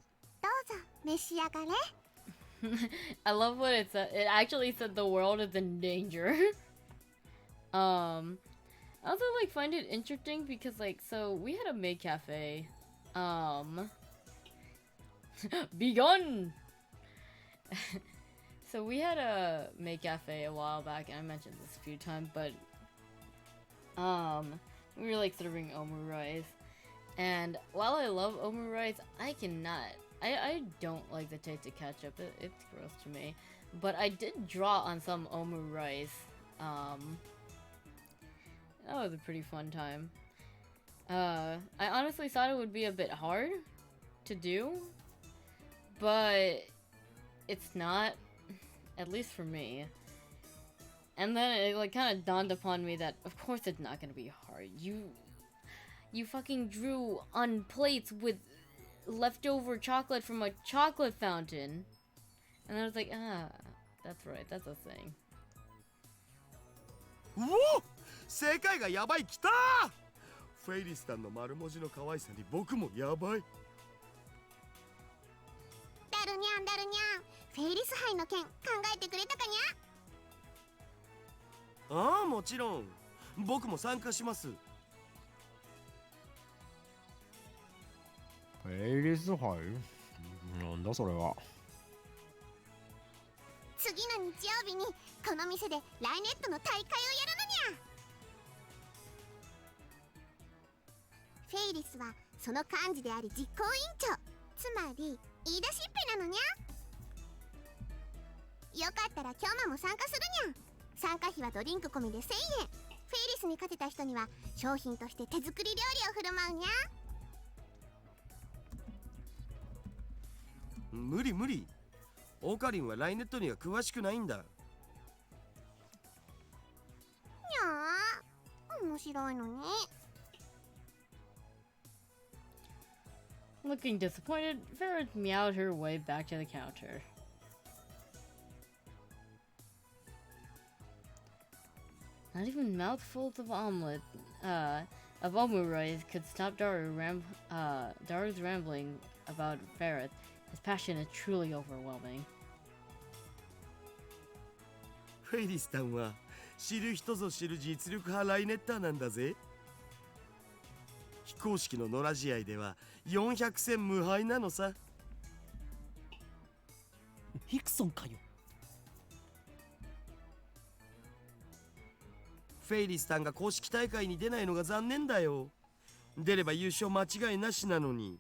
召し上がれ。I love what it said. It actually said the world is in danger. I also like find it interesting because like so we had a maid cafe Begun! So we had a Make Cafe a while back, and I mentioned this a few times, but we were like serving omu rice. And while I love omu rice, I don't like the taste of ketchup. It's gross to me. But I did draw on some omu rice. That was a pretty fun time. I honestly thought it would be a bit hard to do, but it's not, at least for me. And then it like kind of dawned upon me that of course it's not gonna be hard. You fucking drew on plates with leftover chocolate from a chocolate fountain. And I was like, that's right, that's a thing. うお、世界がやばい、きたー。フェイリスさんの丸文字の可愛さに僕もやばい。ダルニャンダルニャン、フェイリス杯の件考えてくれたかにゃ。ああ、もちろん僕も参加します。フェイリス杯？なんだそれは。次の日曜日にこの店でライネットの大会をやるのにゃ。フェイリスはその幹事であり実行委員長、つまり言い出しっぺなのにゃ。よかったら今日も参加するにゃ。参加費はドリンク込みで1000円。フェイリスに勝てた人には商品として手作り料理を振る舞うにゃ。無理無理。オカリンはライネットには詳しくないんだ。にゃー、面白いのに。Looking disappointed, Ferret meowed her way back to the counter. Not even mouthfuls of omelet, of omu rice could stop Daru's rambling about Ferret. His passion is truly overwhelming. フェイリスさんは知る人ぞ知る実力派ライネッターなんだぜ。非公式の野良試合では400戦無敗なのさ。ヒクソンかよ。フェイリスさんが公式大会に出ないのが残念だよ。出れば優勝間違いなしなのに。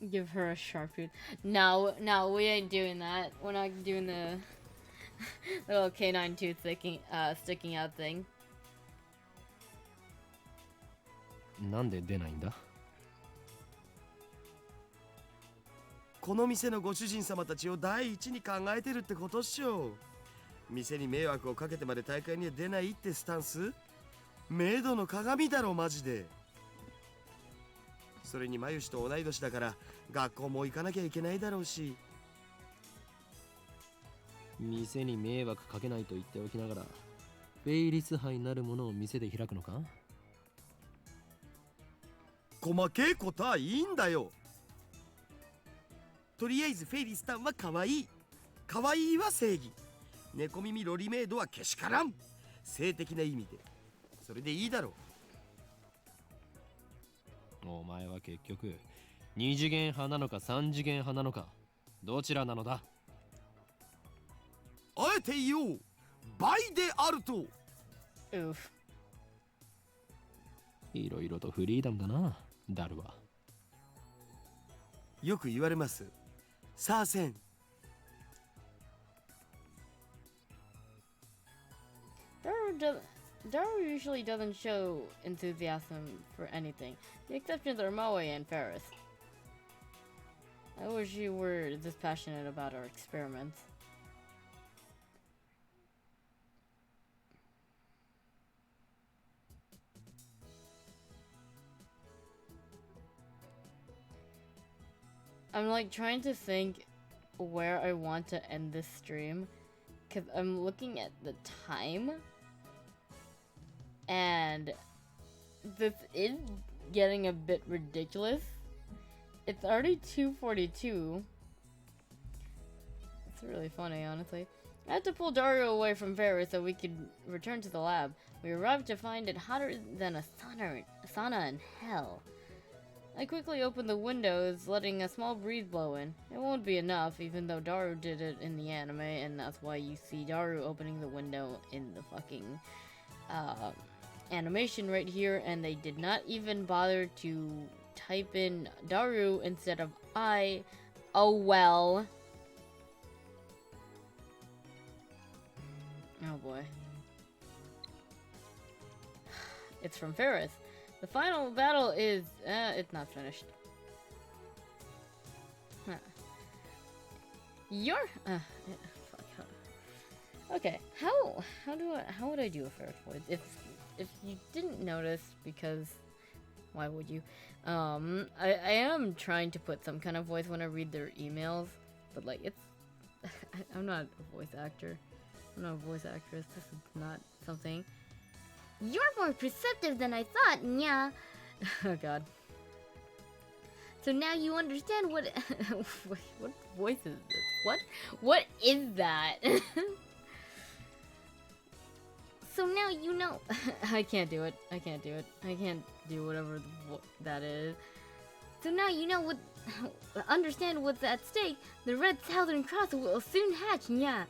Give her a sharp tooth. No, we ain't doing that. We're not doing the little canine tooth sticking out thing. なんで出ないんだ？この店のご主人様たちを第一に考えてるってことっしょ。店に迷惑をかけてまで大会には出ないってスタンス？メイドの鏡だろマジで。それにマユシと同い年だから学校も行かなきゃいけないだろうし。店に迷惑かけないと言っておきながらフェイリス杯なるものを店で開くのか？細けえことはいいんだよ。とりあえずフェイリスタンは可愛い。可愛いは正義。猫耳ロリメイドはけしからん。性的な意味で。それでいいだろう。お前は結局2次元派なのか3次元派なのかどちらなのだ？あえて言おう。倍であると。Oof. いろいろとフリーダムだな、ダルは。よく言われます。さあせん。Daru usually doesn't show enthusiasm for anything. The exceptions are Moe and Ferris. I wish you were this passionate about our experiments. I'm like trying to think where I want to end this stream, because I'm looking at the time. And this is getting a bit ridiculous. It's already 2:42. It's really funny, honestly. I had to pull Dario away from Varus so we could return to the lab. We arrived to find it hotter than a sauna in hell. I quickly opened the windows, letting a small breeze blow in. It won't be enough, even though Daru did it in the anime, and that's why you see Daru opening the window in the fucking animation right here, and they did not even bother to type in Daru instead of I. Oh well. Oh boy. It's from Ferris. The final battle is, it's not finished. Huh. Fuck. Okay, how would I do a Ferris voice? If you didn't notice, because why would you? I am trying to put some kind of voice when I read their emails, but like it's, I'm not a voice actor. I'm not a voice actress. This is not something. You're more perceptive than I thought, nya. Oh god. So now you understand what what voice is this? What is that? So now you know. I can't do it. I can't do it. I can't do whatever that is. So now you know what. Understand what's at stake. The Red Southern Cross will soon hatch, nya.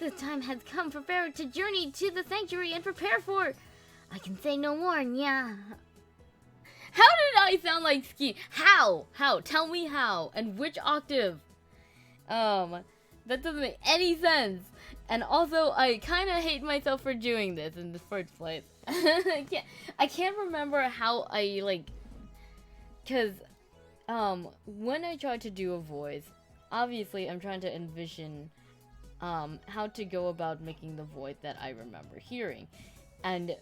The time has come for Barrett to journey to the sanctuary and prepare for. I can say no more, nya. How did I sound like Ski? How? How? Tell me how. And which octave? That doesn't make any sense. And also, I kind of hate myself for doing this in the first place. I can't remember how I, like... Because, when I try to do a voice, obviously I'm trying to envision, how to go about making the voice that I remember hearing. And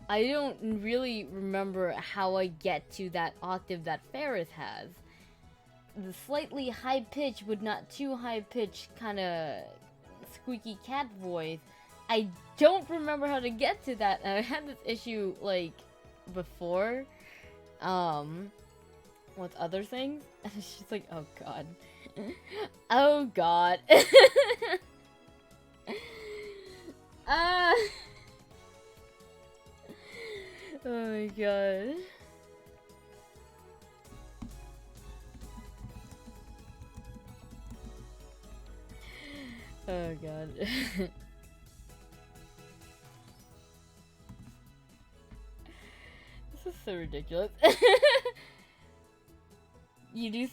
I don't really remember how I get to that octave that Ferris has. The slightly high pitch, but not too high pitch, kind of squeaky cat voice. I don't remember how to get to that. And I had this issue like before, with other things. And it's just like, oh god, oh god. Oh my god. Oh god. This is so ridiculous. You do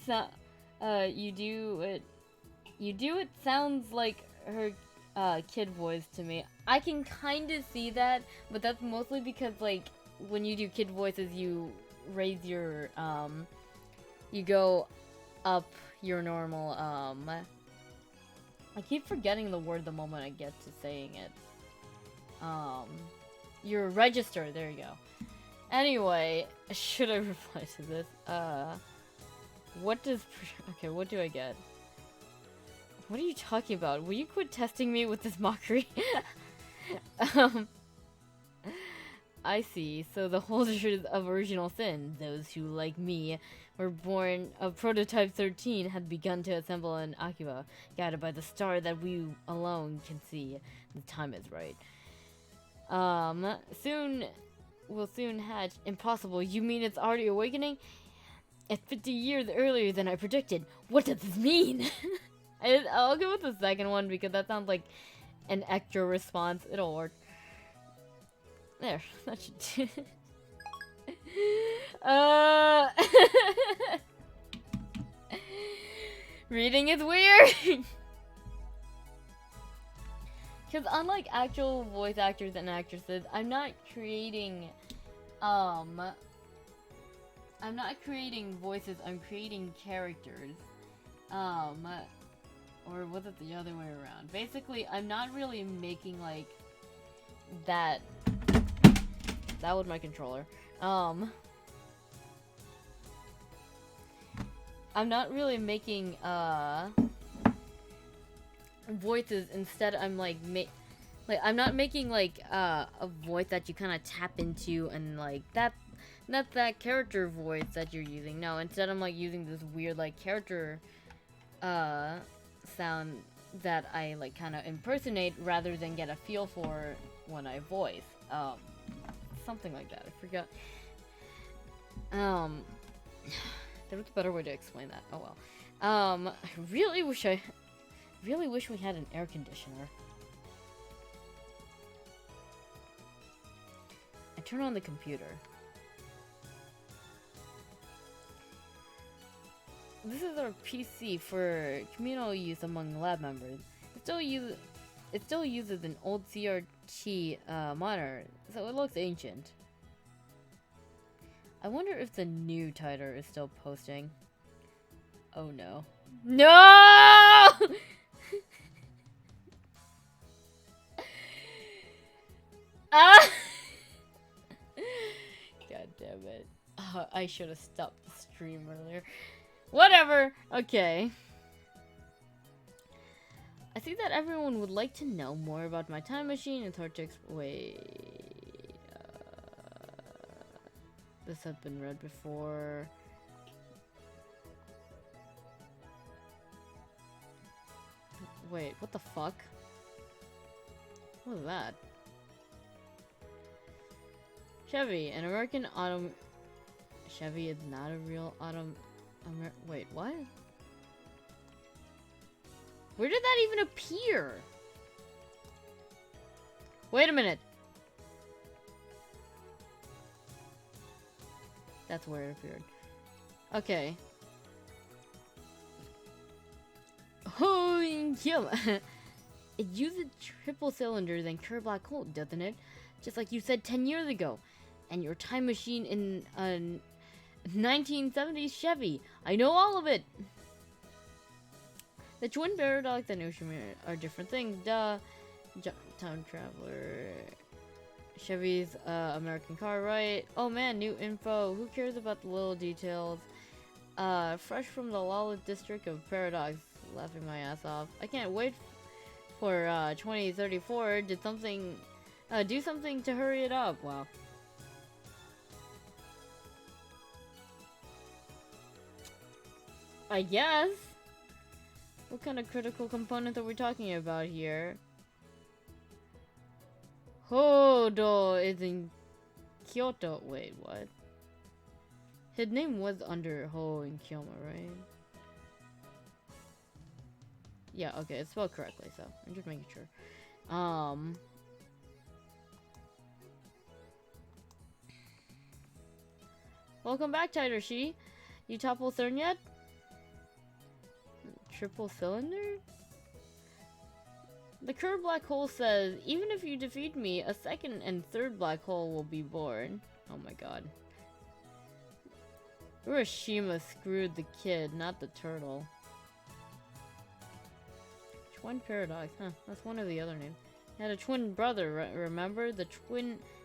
it sounds like her kid voice to me. I can kind of see that, but that's mostly because like when you do kid voices, you raise your you go up your normal I keep forgetting the word the moment I get to saying it. Your register, there you go. Anyway, should I reply to this? What do I get? What are you talking about? Will you quit testing me with this mockery? I see. So the holders of original sin, those who, like me, were born of prototype 13, had begun to assemble an Akiba, guided by the star that we alone can see. The time is right. Will soon hatch. Impossible. You mean it's already awakening? It's 50 years earlier than I predicted. What does this mean? I'll go with the second one because that sounds like an extra response. It'll work. There, that should do. Reading is weird. Because unlike actual voice actors and actresses, I'm not creating voices, I'm creating characters. Or was it the other way around? Basically, I'm not really making like that. That was my controller. I'm not really making voices. Instead, I'm like I'm not making like a voice that you kind of tap into and like that's that character voice that you're using. No, instead I'm like using this weird like character sound that I like kind of impersonate rather than get a feel for when I voice. Something like that. I forgot. There was a better way to explain that. Oh well. I really wish we had an air conditioner. I turn on the computer. This is our PC for communal use among lab members. It still uses an old CRT monitor, so it looks ancient. I wonder if the new titer is still posting. Oh no. No! Ah! God damn it. I should have stopped the stream earlier. Whatever. Okay. I think that everyone would like to know more about my time machine. It's hard to wait. This has been read before. Wait, what the fuck? What was that? Chevy, an American auto. Chevy is not a real auto. Wait, what? Where did that even appear? Wait a minute. That's where it appeared. Okay. Oh, yeah. It uses triple cylinders and pure black hole, doesn't it? Just like you said 10 years ago. And your time machine in a 1970s Chevy. I know all of it. The twin paradox and ocean are different things. Duh. Time traveler. Chevy's American car, right? Oh man, new info. Who cares about the little details? Fresh from the lawless district of Paradox. Laughing my ass off. I can't wait for 2034. Do something to hurry it up. Wow. I guess. What kind of critical component are we talking about here? Hodo is in Kyoto. Wait, what? His name was under Ho in Kyoma, right? Yeah, okay, it's spelled correctly, so I'm just making sure. Welcome back, Tidershi. You topple Thurn yet? Triple cylinder? The curved black hole says, even if you defeat me, a second and third black hole will be born. Oh my god. Urashima screwed the kid, not the turtle. Twin paradox, huh? That's one of the other names. He had a twin brother, remember? The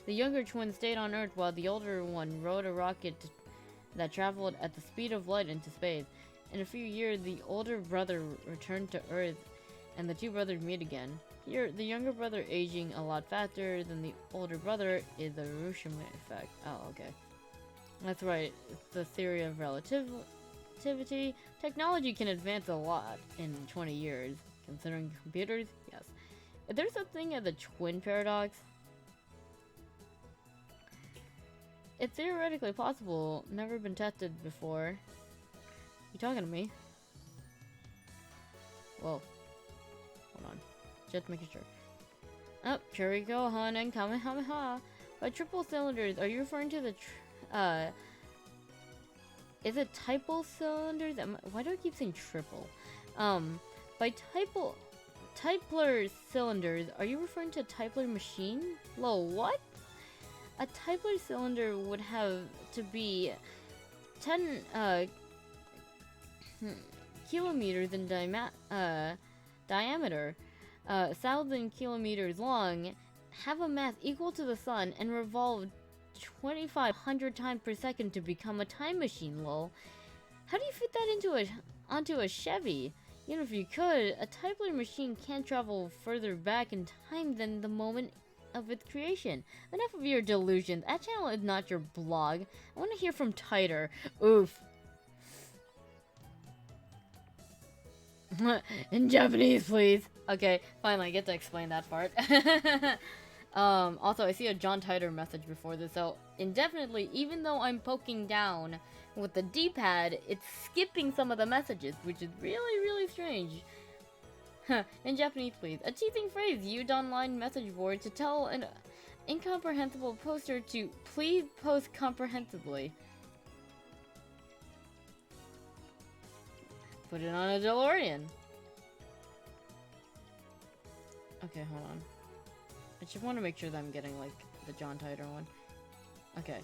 younger twin stayed on Earth while the older one rode a rocket that traveled at the speed of light into space. In a few years, the older brother returned to Earth, and the two brothers meet again. Here, the younger brother aging a lot faster than the older brother is the Hiroshima effect. Oh, okay. That's right. It's the theory of relativity. Technology can advance a lot in 20 years. Considering computers, yes. Is there such thing as a twin paradox? It's theoretically possible. Never been tested before. You talking to me? Whoa. Hold on. Just making sure. Oh, here we go, hon, and Kamehameha. By triple cylinders, are you referring to the is it typal cylinders? Why do I keep saying triple? By Typler cylinders, are you referring to a Typler machine? Lol, what? A Typler cylinder would have to be 10 kilometers in diameter, 1,000 kilometers long, have a mass equal to the sun, and revolve 2,500 times per second to become a time machine, lol. How do you fit that onto a Chevy? Even if you could, a Typler machine can't travel further back in time than the moment of its creation. Enough of your delusions. That channel is not your blog. I want to hear from Titer. Oof. In Japanese, please. Okay, finally, I get to explain that part. Also, I see a John Titor message before this, so indefinitely, even though I'm poking down with the D-pad, it's skipping some of the messages, which is really, really strange. In Japanese, please. A teasing phrase used online message board to tell an incomprehensible poster to please post comprehensively. Put it on a DeLorean. Okay, hold on. I just want to make sure that I'm getting, like, the John Titor one. Okay.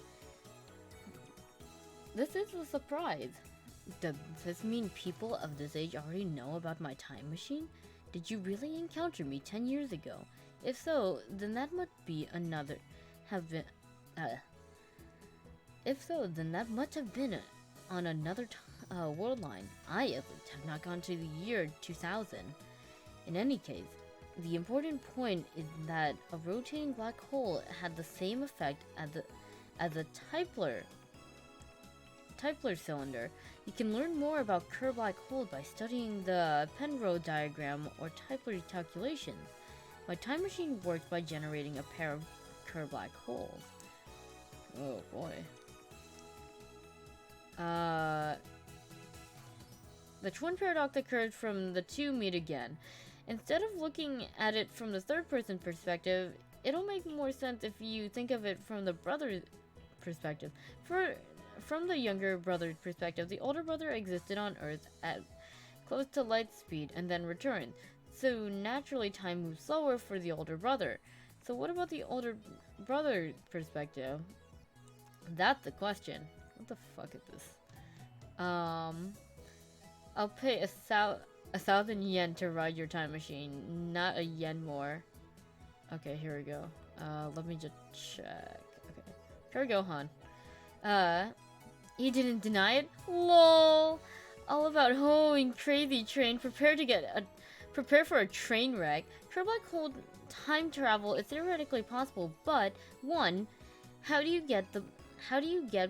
This is a surprise. Does this mean people of this age already know about my time machine? Did you really encounter me 10 years ago? If so, then that must be another... If so, then that must have been on another world line. I, at least, have not gone to the year 2000. In any case, the important point is that a rotating black hole had the same effect as a Tipler cylinder. You can learn more about Kerr black holes by studying the Penrose diagram or Tipler calculations. My time machine works by generating a pair of Kerr black holes. Oh boy. The twin paradox occurs from the two meet again. Instead of looking at it from the third-person perspective, it'll make more sense if you think of it from the brother's perspective. From the younger brother's perspective, the older brother existed on Earth at close to light speed and then returned. So naturally, time moves slower for the older brother. So what about the older brother's perspective? That's the question. What the fuck is this? I'll pay 1,000 yen to ride your time machine, not a yen more. Okay, here we go. Let me just check. Okay, here we go, hon. He didn't deny it? LOL! All about hoeing crazy train, prepare for a train wreck. Kerr black hole time travel is theoretically possible, but 1, how do you get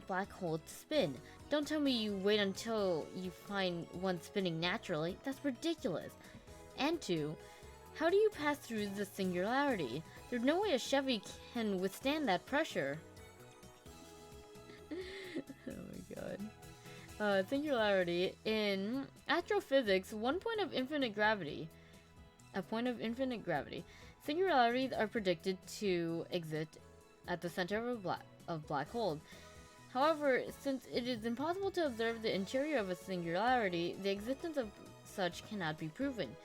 black holes to spin? Don't tell me you wait until you find one spinning naturally. That's ridiculous. And 2, how do you pass through the singularity? There's no way a Chevy can withstand that pressure. Oh my god. Singularity. In astrophysics, a point of infinite gravity. Singularities are predicted to exist at the center of black holes. However, since it is impossible to observe the interior of a singularity, the existence of such cannot be proven.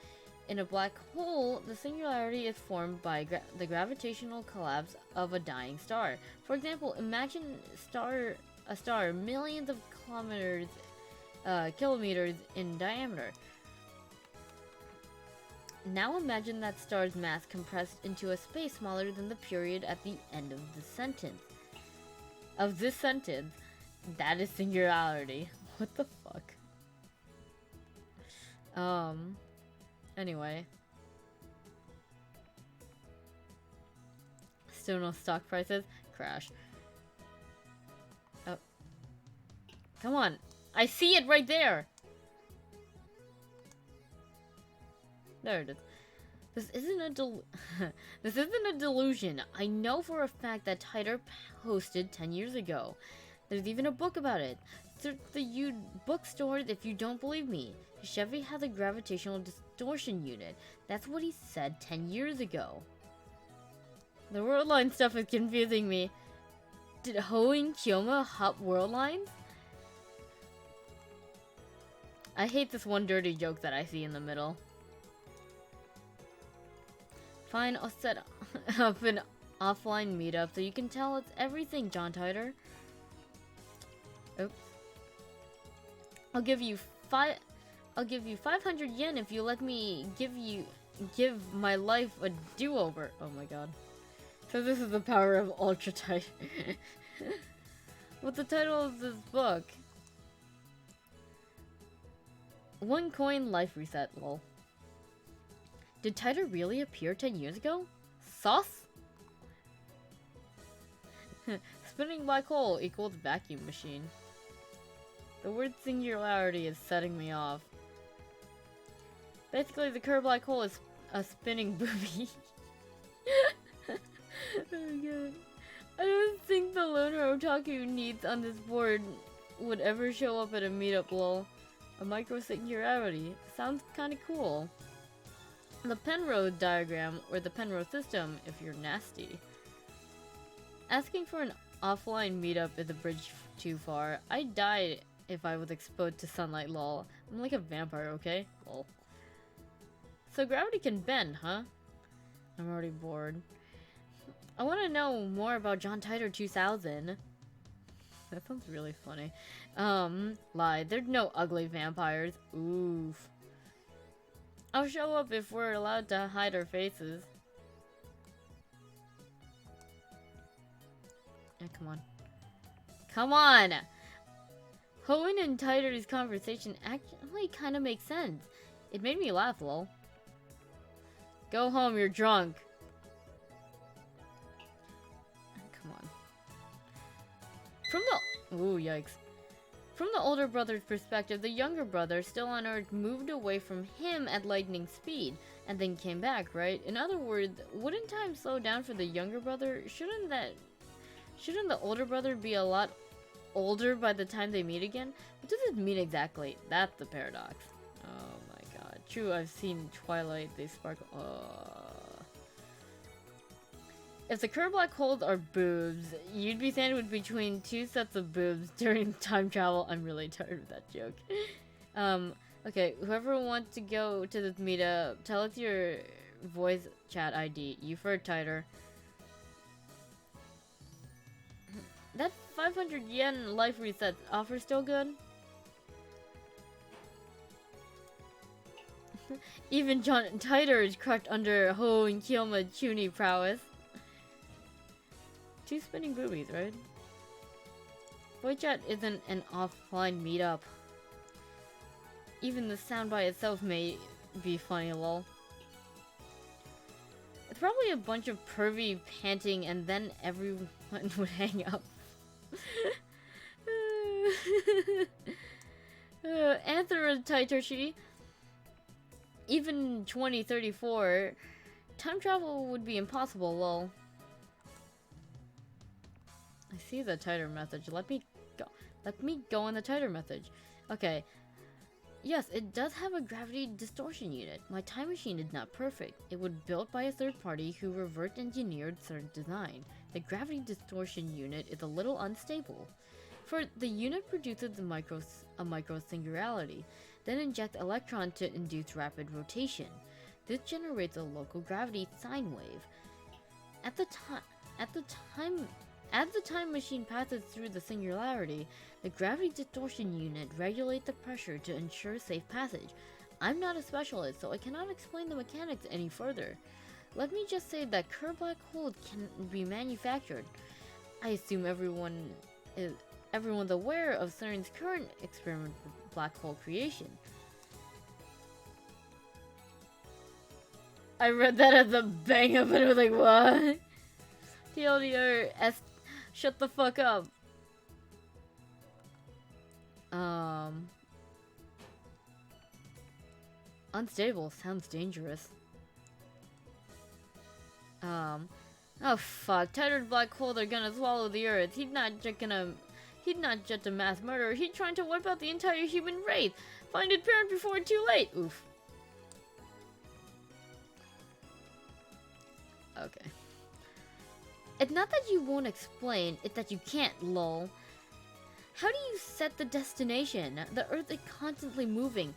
In a black hole, the singularity is formed by the gravitational collapse of a dying star. For example, imagine a star millions of kilometers in diameter. Now imagine that star's mass compressed into a space smaller than the period at the end of the sentence. That is singularity. What the fuck? Anyway. Still no stock prices? Crash. Oh. Come on. I see it right there! There it is. This isn't a delusion. I know for a fact that Titor posted 10 years ago. There's even a book about it. Search the bookstores if you don't believe me. Chevy has a gravitational distortion unit. That's what he said 10 years ago. The world line stuff is confusing me. Did Ho and Kyoma hop world lines? I hate this one dirty joke that I see in the middle. Fine, I'll set up an offline meetup so you can tell us everything, John Titor. Oops. I'll give you 500 yen if you let me give my life a do-over. Oh my god. So this is the power of Ultra Tight. What's the title of this book? One coin life reset, lol. Did Titor really appear 10 years ago? Sauce? Spinning black hole equals vacuum machine. The word singularity is setting me off. Basically, the curved black hole is a spinning booby. Oh god. I don't think the loner otaku needs on this board would ever show up at a meetup, lol. A micro-singularity. Sounds kinda cool. The Penrose diagram, or the Penrose system, if you're nasty. Asking for an offline meetup is a bridge too far. I'd die if I was exposed to sunlight, lol. I'm like a vampire, okay? Lol. So gravity can bend, huh? I'm already bored. I want to know more about John Titor 2000. That sounds really funny. Lie. There's no ugly vampires. Oof. I'll show up if we're allowed to hide our faces. Yeah, come on. Come on! Hoenn and Titor's conversation actually kind of makes sense. It made me laugh, lol. Go home, you're drunk. Come on. From the... Ooh, yikes. From the older brother's perspective, the younger brother, still on Earth, moved away from him at lightning speed, and then came back, right? In other words, wouldn't time slow down for the younger brother? Shouldn't the older brother be a lot older by the time they meet again? What does it mean exactly? That's the paradox. Oh my god. True, I've seen Twilight, they sparkle. If the curved black holes are boobs, you'd be sandwiched between two sets of boobs during time travel. I'm really tired of that joke. Okay, whoever wants to go to this meetup, tell us your voice chat ID. You for Titor. That 500 yen life reset offer still good? Even John Titor is cracked under Ho and Kyoma Chuni prowess. Two spinning boobies, right? Voice chat isn't an offline meetup. Even the sound by itself may be funny, lol. It's probably a bunch of pervy panting and then everyone would hang up. Answer Taitoshi. Even 2034, time travel would be impossible, lol. I see the Titor message. Let me go on the Titor message. Okay. Yes, it does have a gravity distortion unit. My time machine is not perfect. It was built by a third party who reverse engineered certain design. The gravity distortion unit is a little unstable. For the unit produces a micro singularity, then injects electron to induce rapid rotation. This generates a local gravity sine wave. As the time machine passes through the singularity, the gravity distortion unit regulates the pressure to ensure safe passage. I'm not a specialist, so I cannot explain the mechanics any further. Let me just say that curved black holes can be manufactured. I assume everyone's aware of CERN's current experiment for black hole creation. I read that as a bang up and I was like, what? TLDR, shut the fuck up. Unstable sounds dangerous. Oh fuck, Titor's black holes are gonna swallow the earth. He's not just a mass murderer, he's trying to wipe out the entire human race. Find his parent before it's too late. Oof. Okay. It's not that you won't explain, it's that you can't, lol. How do you set the destination? The Earth is constantly moving.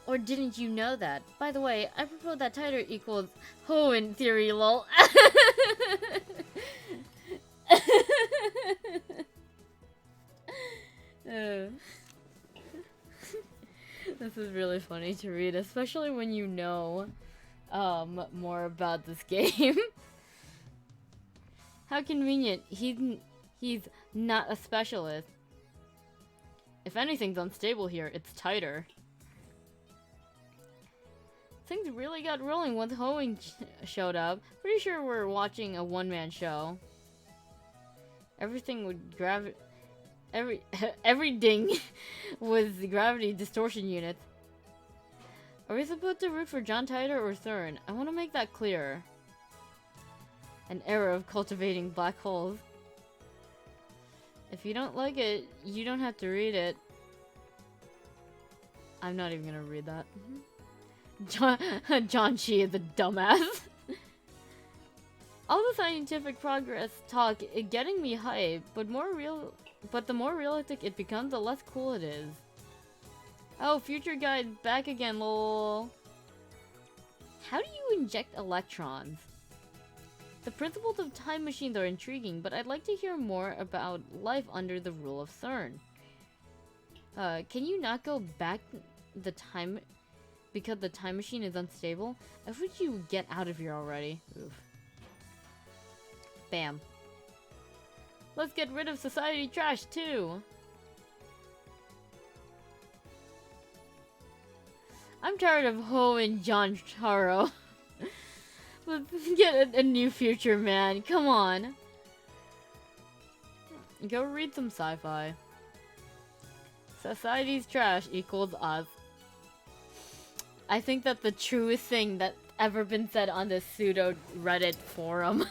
Or didn't you know that? By the way, I propose that Titor equals Hoenn theory, lol. This is really funny to read, especially when you know more about this game. How convenient. He's not a specialist. If anything's unstable here, it's Titor. Things really got rolling once Hoenn showed up. Pretty sure we're watching a one-man show. Everything would everything was the gravity distortion unit. Are we supposed to root for John Titor or Thurn? I want to make that clear. An era of cultivating black holes. If you don't like it, you don't have to read it. I'm not even gonna read that. John Chi is a dumbass. All the scientific progress talk is getting me hyped, but the more realistic it becomes, the less cool it is. Oh, Future Guide back again, lol. How do you inject electrons? The principles of time machines are intriguing, but I'd like to hear more about life under the rule of CERN. Can you not go back the time because the time machine is unstable? I wish you would get out of here already. Oof. Bam. Let's get rid of society trash too. I'm tired of Ho and John Charo. Let's get a new future, man. Come on. Go read some sci-fi. Society's trash equals us. I think that's the truest thing that's ever been said on this pseudo Reddit forum.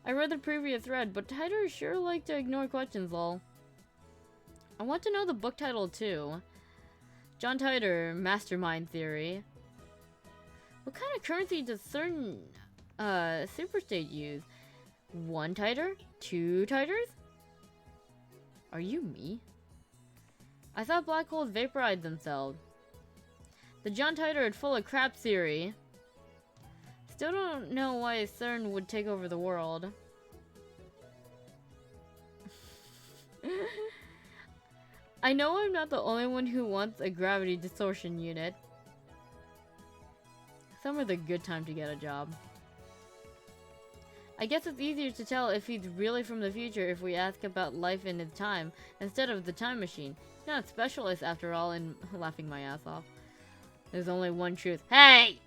I read the previous thread, but Titor sure like to ignore questions, lol. I want to know the book title too. John Titor, Mastermind Theory. What kind of currency does certain superstate use? 1 Titor? 2 Titors? Are you me? I thought black holes vaporize themselves. The John Titor is full of crap theory. Still don't know why CERN would take over the world. I know I'm not the only one who wants a gravity distortion unit. Summer's a good time to get a job. I guess it's easier to tell if he's really from the future if we ask about life in his time instead of the time machine. He's not a specialist after all, and laughing my ass off. There's only one truth. Hey!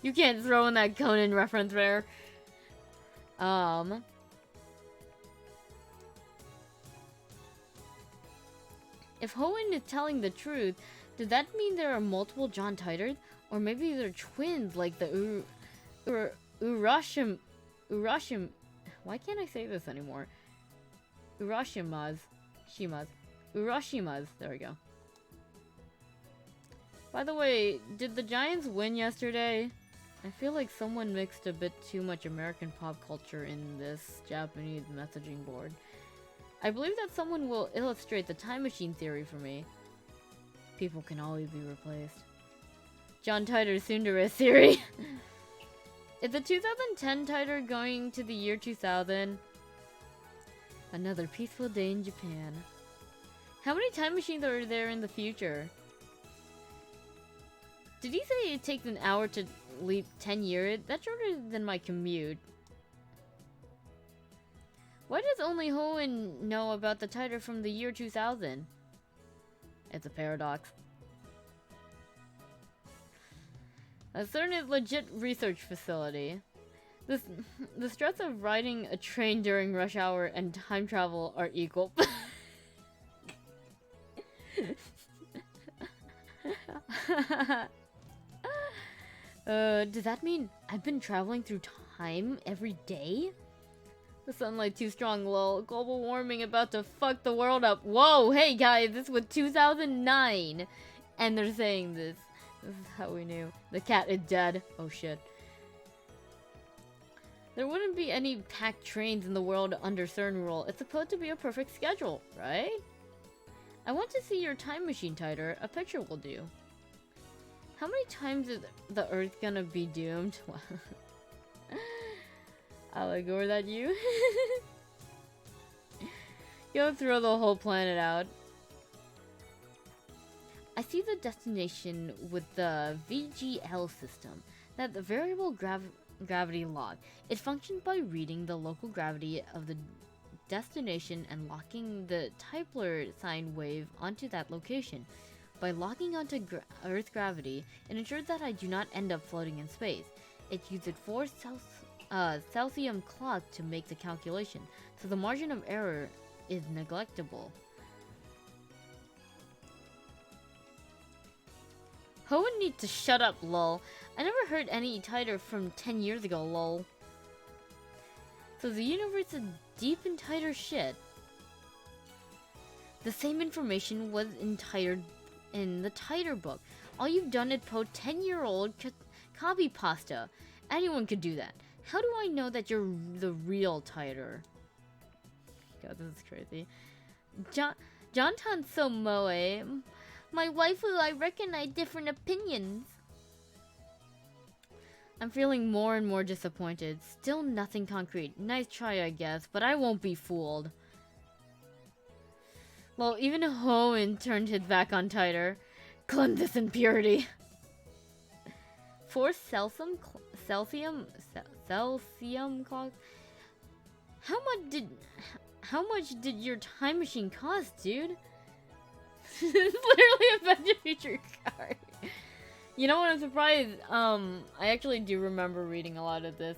You can't throw in that Conan reference there. If Hoenn is telling the truth, does that mean there are multiple John Titors? Or maybe they're twins like the Urashim... Why can't I say this anymore? Urashimas. Urashimas. There we go. By the way, did the Giants win yesterday? I feel like someone mixed a bit too much American pop culture in this Japanese messaging board. I believe that someone will illustrate the time machine theory for me. People can always be replaced. John Titor's Tsundere theory. Is the 2010 Titor going to the year 2000? Another peaceful day in Japan. How many time machines are there in the future? Did he say it takes an hour to leap 10 years? That's shorter than my commute. Why does only Hoenn know about the Titor from the year 2000? It's a paradox. A certain legit research facility. The stress of riding a train during rush hour and time travel are equal. Does that mean I've been traveling through time every day? The sunlight too strong, lol. Global warming about to fuck the world up. Whoa, hey guys, this was 2009. And they're saying this. This is how we knew. The cat is dead. Oh shit. There wouldn't be any packed trains in the world under CERN rule. It's supposed to be a perfect schedule, right? I want to see your time machine, Titor. A picture will do. How many times is the Earth gonna be doomed? I'll ignore that you. You'll throw the whole planet out. I see the destination with the VGL system. That's the variable gravity log. It functions by reading the local gravity of the destination and locking the Tipler sine wave onto that location. By locking onto Earth gravity, it ensures that I do not end up floating in space. It uses 4 Celsius clock to make the calculation, so the margin of error is neglectable. Hoenn needs to shut up, lol. I never heard any tighter from 10 years ago, lol. So the universe is deep in tighter shit. The same information was in the tighter book. All you've done is post 10-year-old copy pasta. Anyone could do that. How do I know that you're the real tighter? God, this is crazy. Jontan so moe. My waifu, I recognize different opinions. I'm feeling more and more disappointed. Still nothing concrete. Nice try, I guess, but I won't be fooled. Well, even Hoenn turned his back on tighter. Cleanse this impurity. 4 Celsium clocks? How much did your time machine cost, dude? It's literally a Back to the Future card. You know what, I'm surprised. I actually do remember reading a lot of this.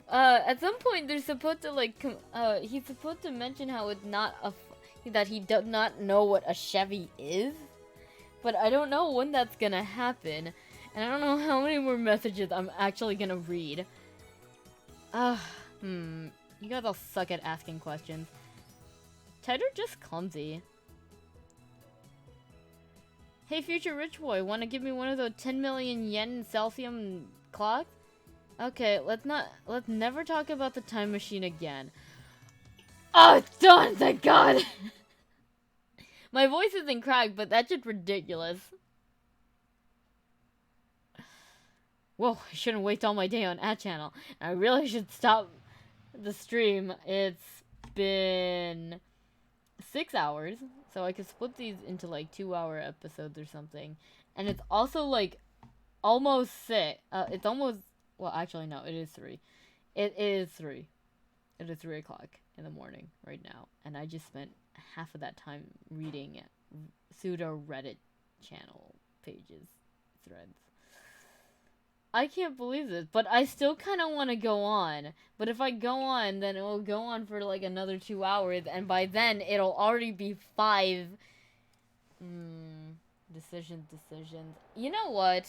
At some point they're supposed to like, he's supposed to mention how it's not that he does not know what a Chevy is. But I don't know when that's gonna happen. And I don't know how many more messages I'm actually gonna read. You guys all suck at asking questions. Tighter just clumsy. Hey, future rich boy, wanna give me one of those 10 million yen Celsium clocks? Okay, let's never talk about the time machine again. Oh, it's done, thank God! My voice isn't cracked, but that's just ridiculous. Whoa, I shouldn't waste all my day on ad channel. I really should stop the stream. It's been 6 hours, so I could split these into like 2-hour episodes or something. And it's also like almost 6. It's almost, well, actually no, it is 3. It is 3. It is 3 o'clock in the morning right now, and I just spent half of that time reading pseudo Reddit channel pages, threads. I can't believe this, but I still kind of want to go on. But if I go on, then it will go on for like another 2 hours, and by then it'll already be 5. Decisions. You know what?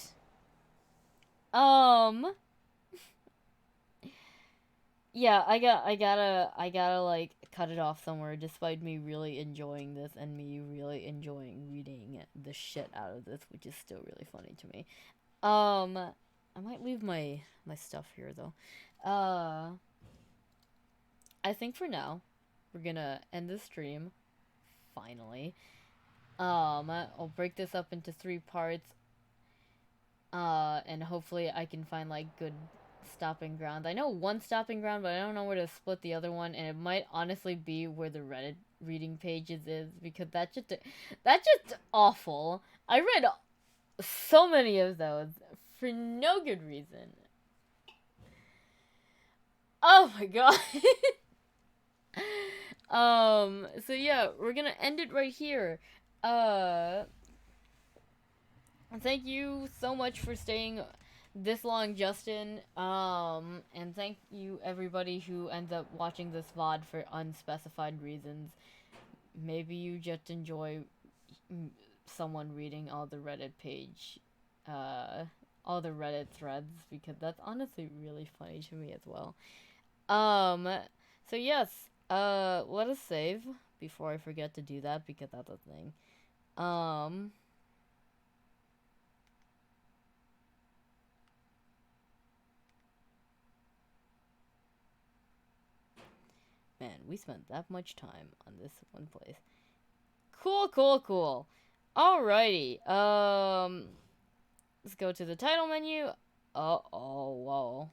Yeah, I gotta like cut it off somewhere, despite me really enjoying this and me really enjoying reading the shit out of this, which is still really funny to me. I might leave my stuff here though. I think for now we're gonna end the stream. Finally. I'll break this up into 3 parts. And hopefully I can find like good stopping ground. I know one stopping ground, but I don't know where to split the other one, and it might honestly be where the Reddit reading pages is, because that's just awful. I read so many of those for no good reason. Oh my god. So yeah, we're gonna end it right here. Thank you so much for staying this long, Justin. And thank you everybody who ends up watching this VOD for unspecified reasons. Maybe you just enjoy someone reading all the Reddit page, all the Reddit threads, because that's honestly really funny to me as well. So yes, let us save before I forget to do that, because that's a thing. Man, we spent that much time on this one place. Cool. Alrighty. Let's go to the title menu. Whoa.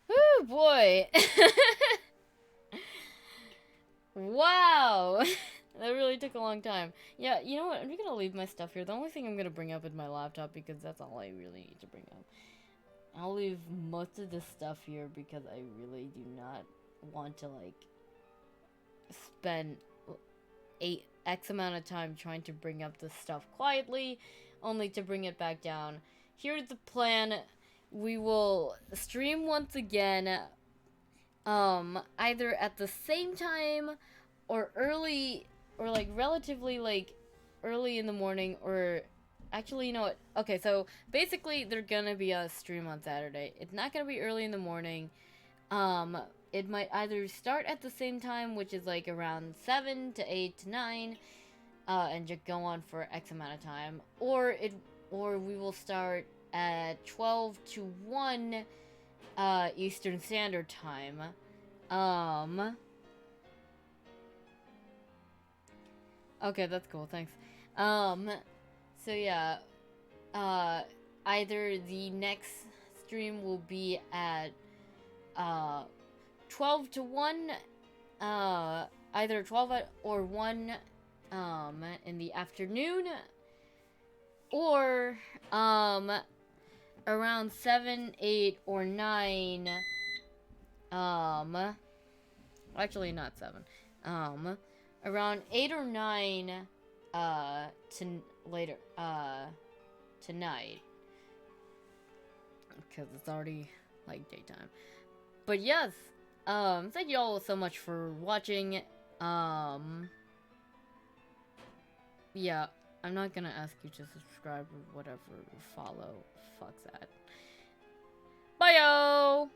Woo, boy. Wow. That really took a long time. Yeah, you know what? I'm just gonna leave my stuff here. The only thing I'm gonna bring up is my laptop, because that's all I really need to bring up. I'll leave most of this stuff here because I really do not want to, like, spend X amount of time trying to bring up this stuff quietly, only to bring it back down. Here's the plan. we will stream once again, either at the same time or early, or like relatively like early in the morning, or actually, you know what? Okay, so basically they're gonna be a stream on Saturday. It's not gonna be early in the morning. It might either start at the same time, which is like around 7 to 8 to 9, and just go on for X amount of time, or we will start at 12 to 1 Eastern Standard Time. Okay, that's cool, thanks. So yeah, either the next stream will be at 12 to 1, either 12 or 1 in the afternoon, or around 7, 8, or 9, actually not 7, around 8 or 9 to later tonight, because it's already like daytime. But yes, thank you all so much for watching. Yeah, I'm not gonna ask you to subscribe or whatever, or follow. Fuck that. Bye-o!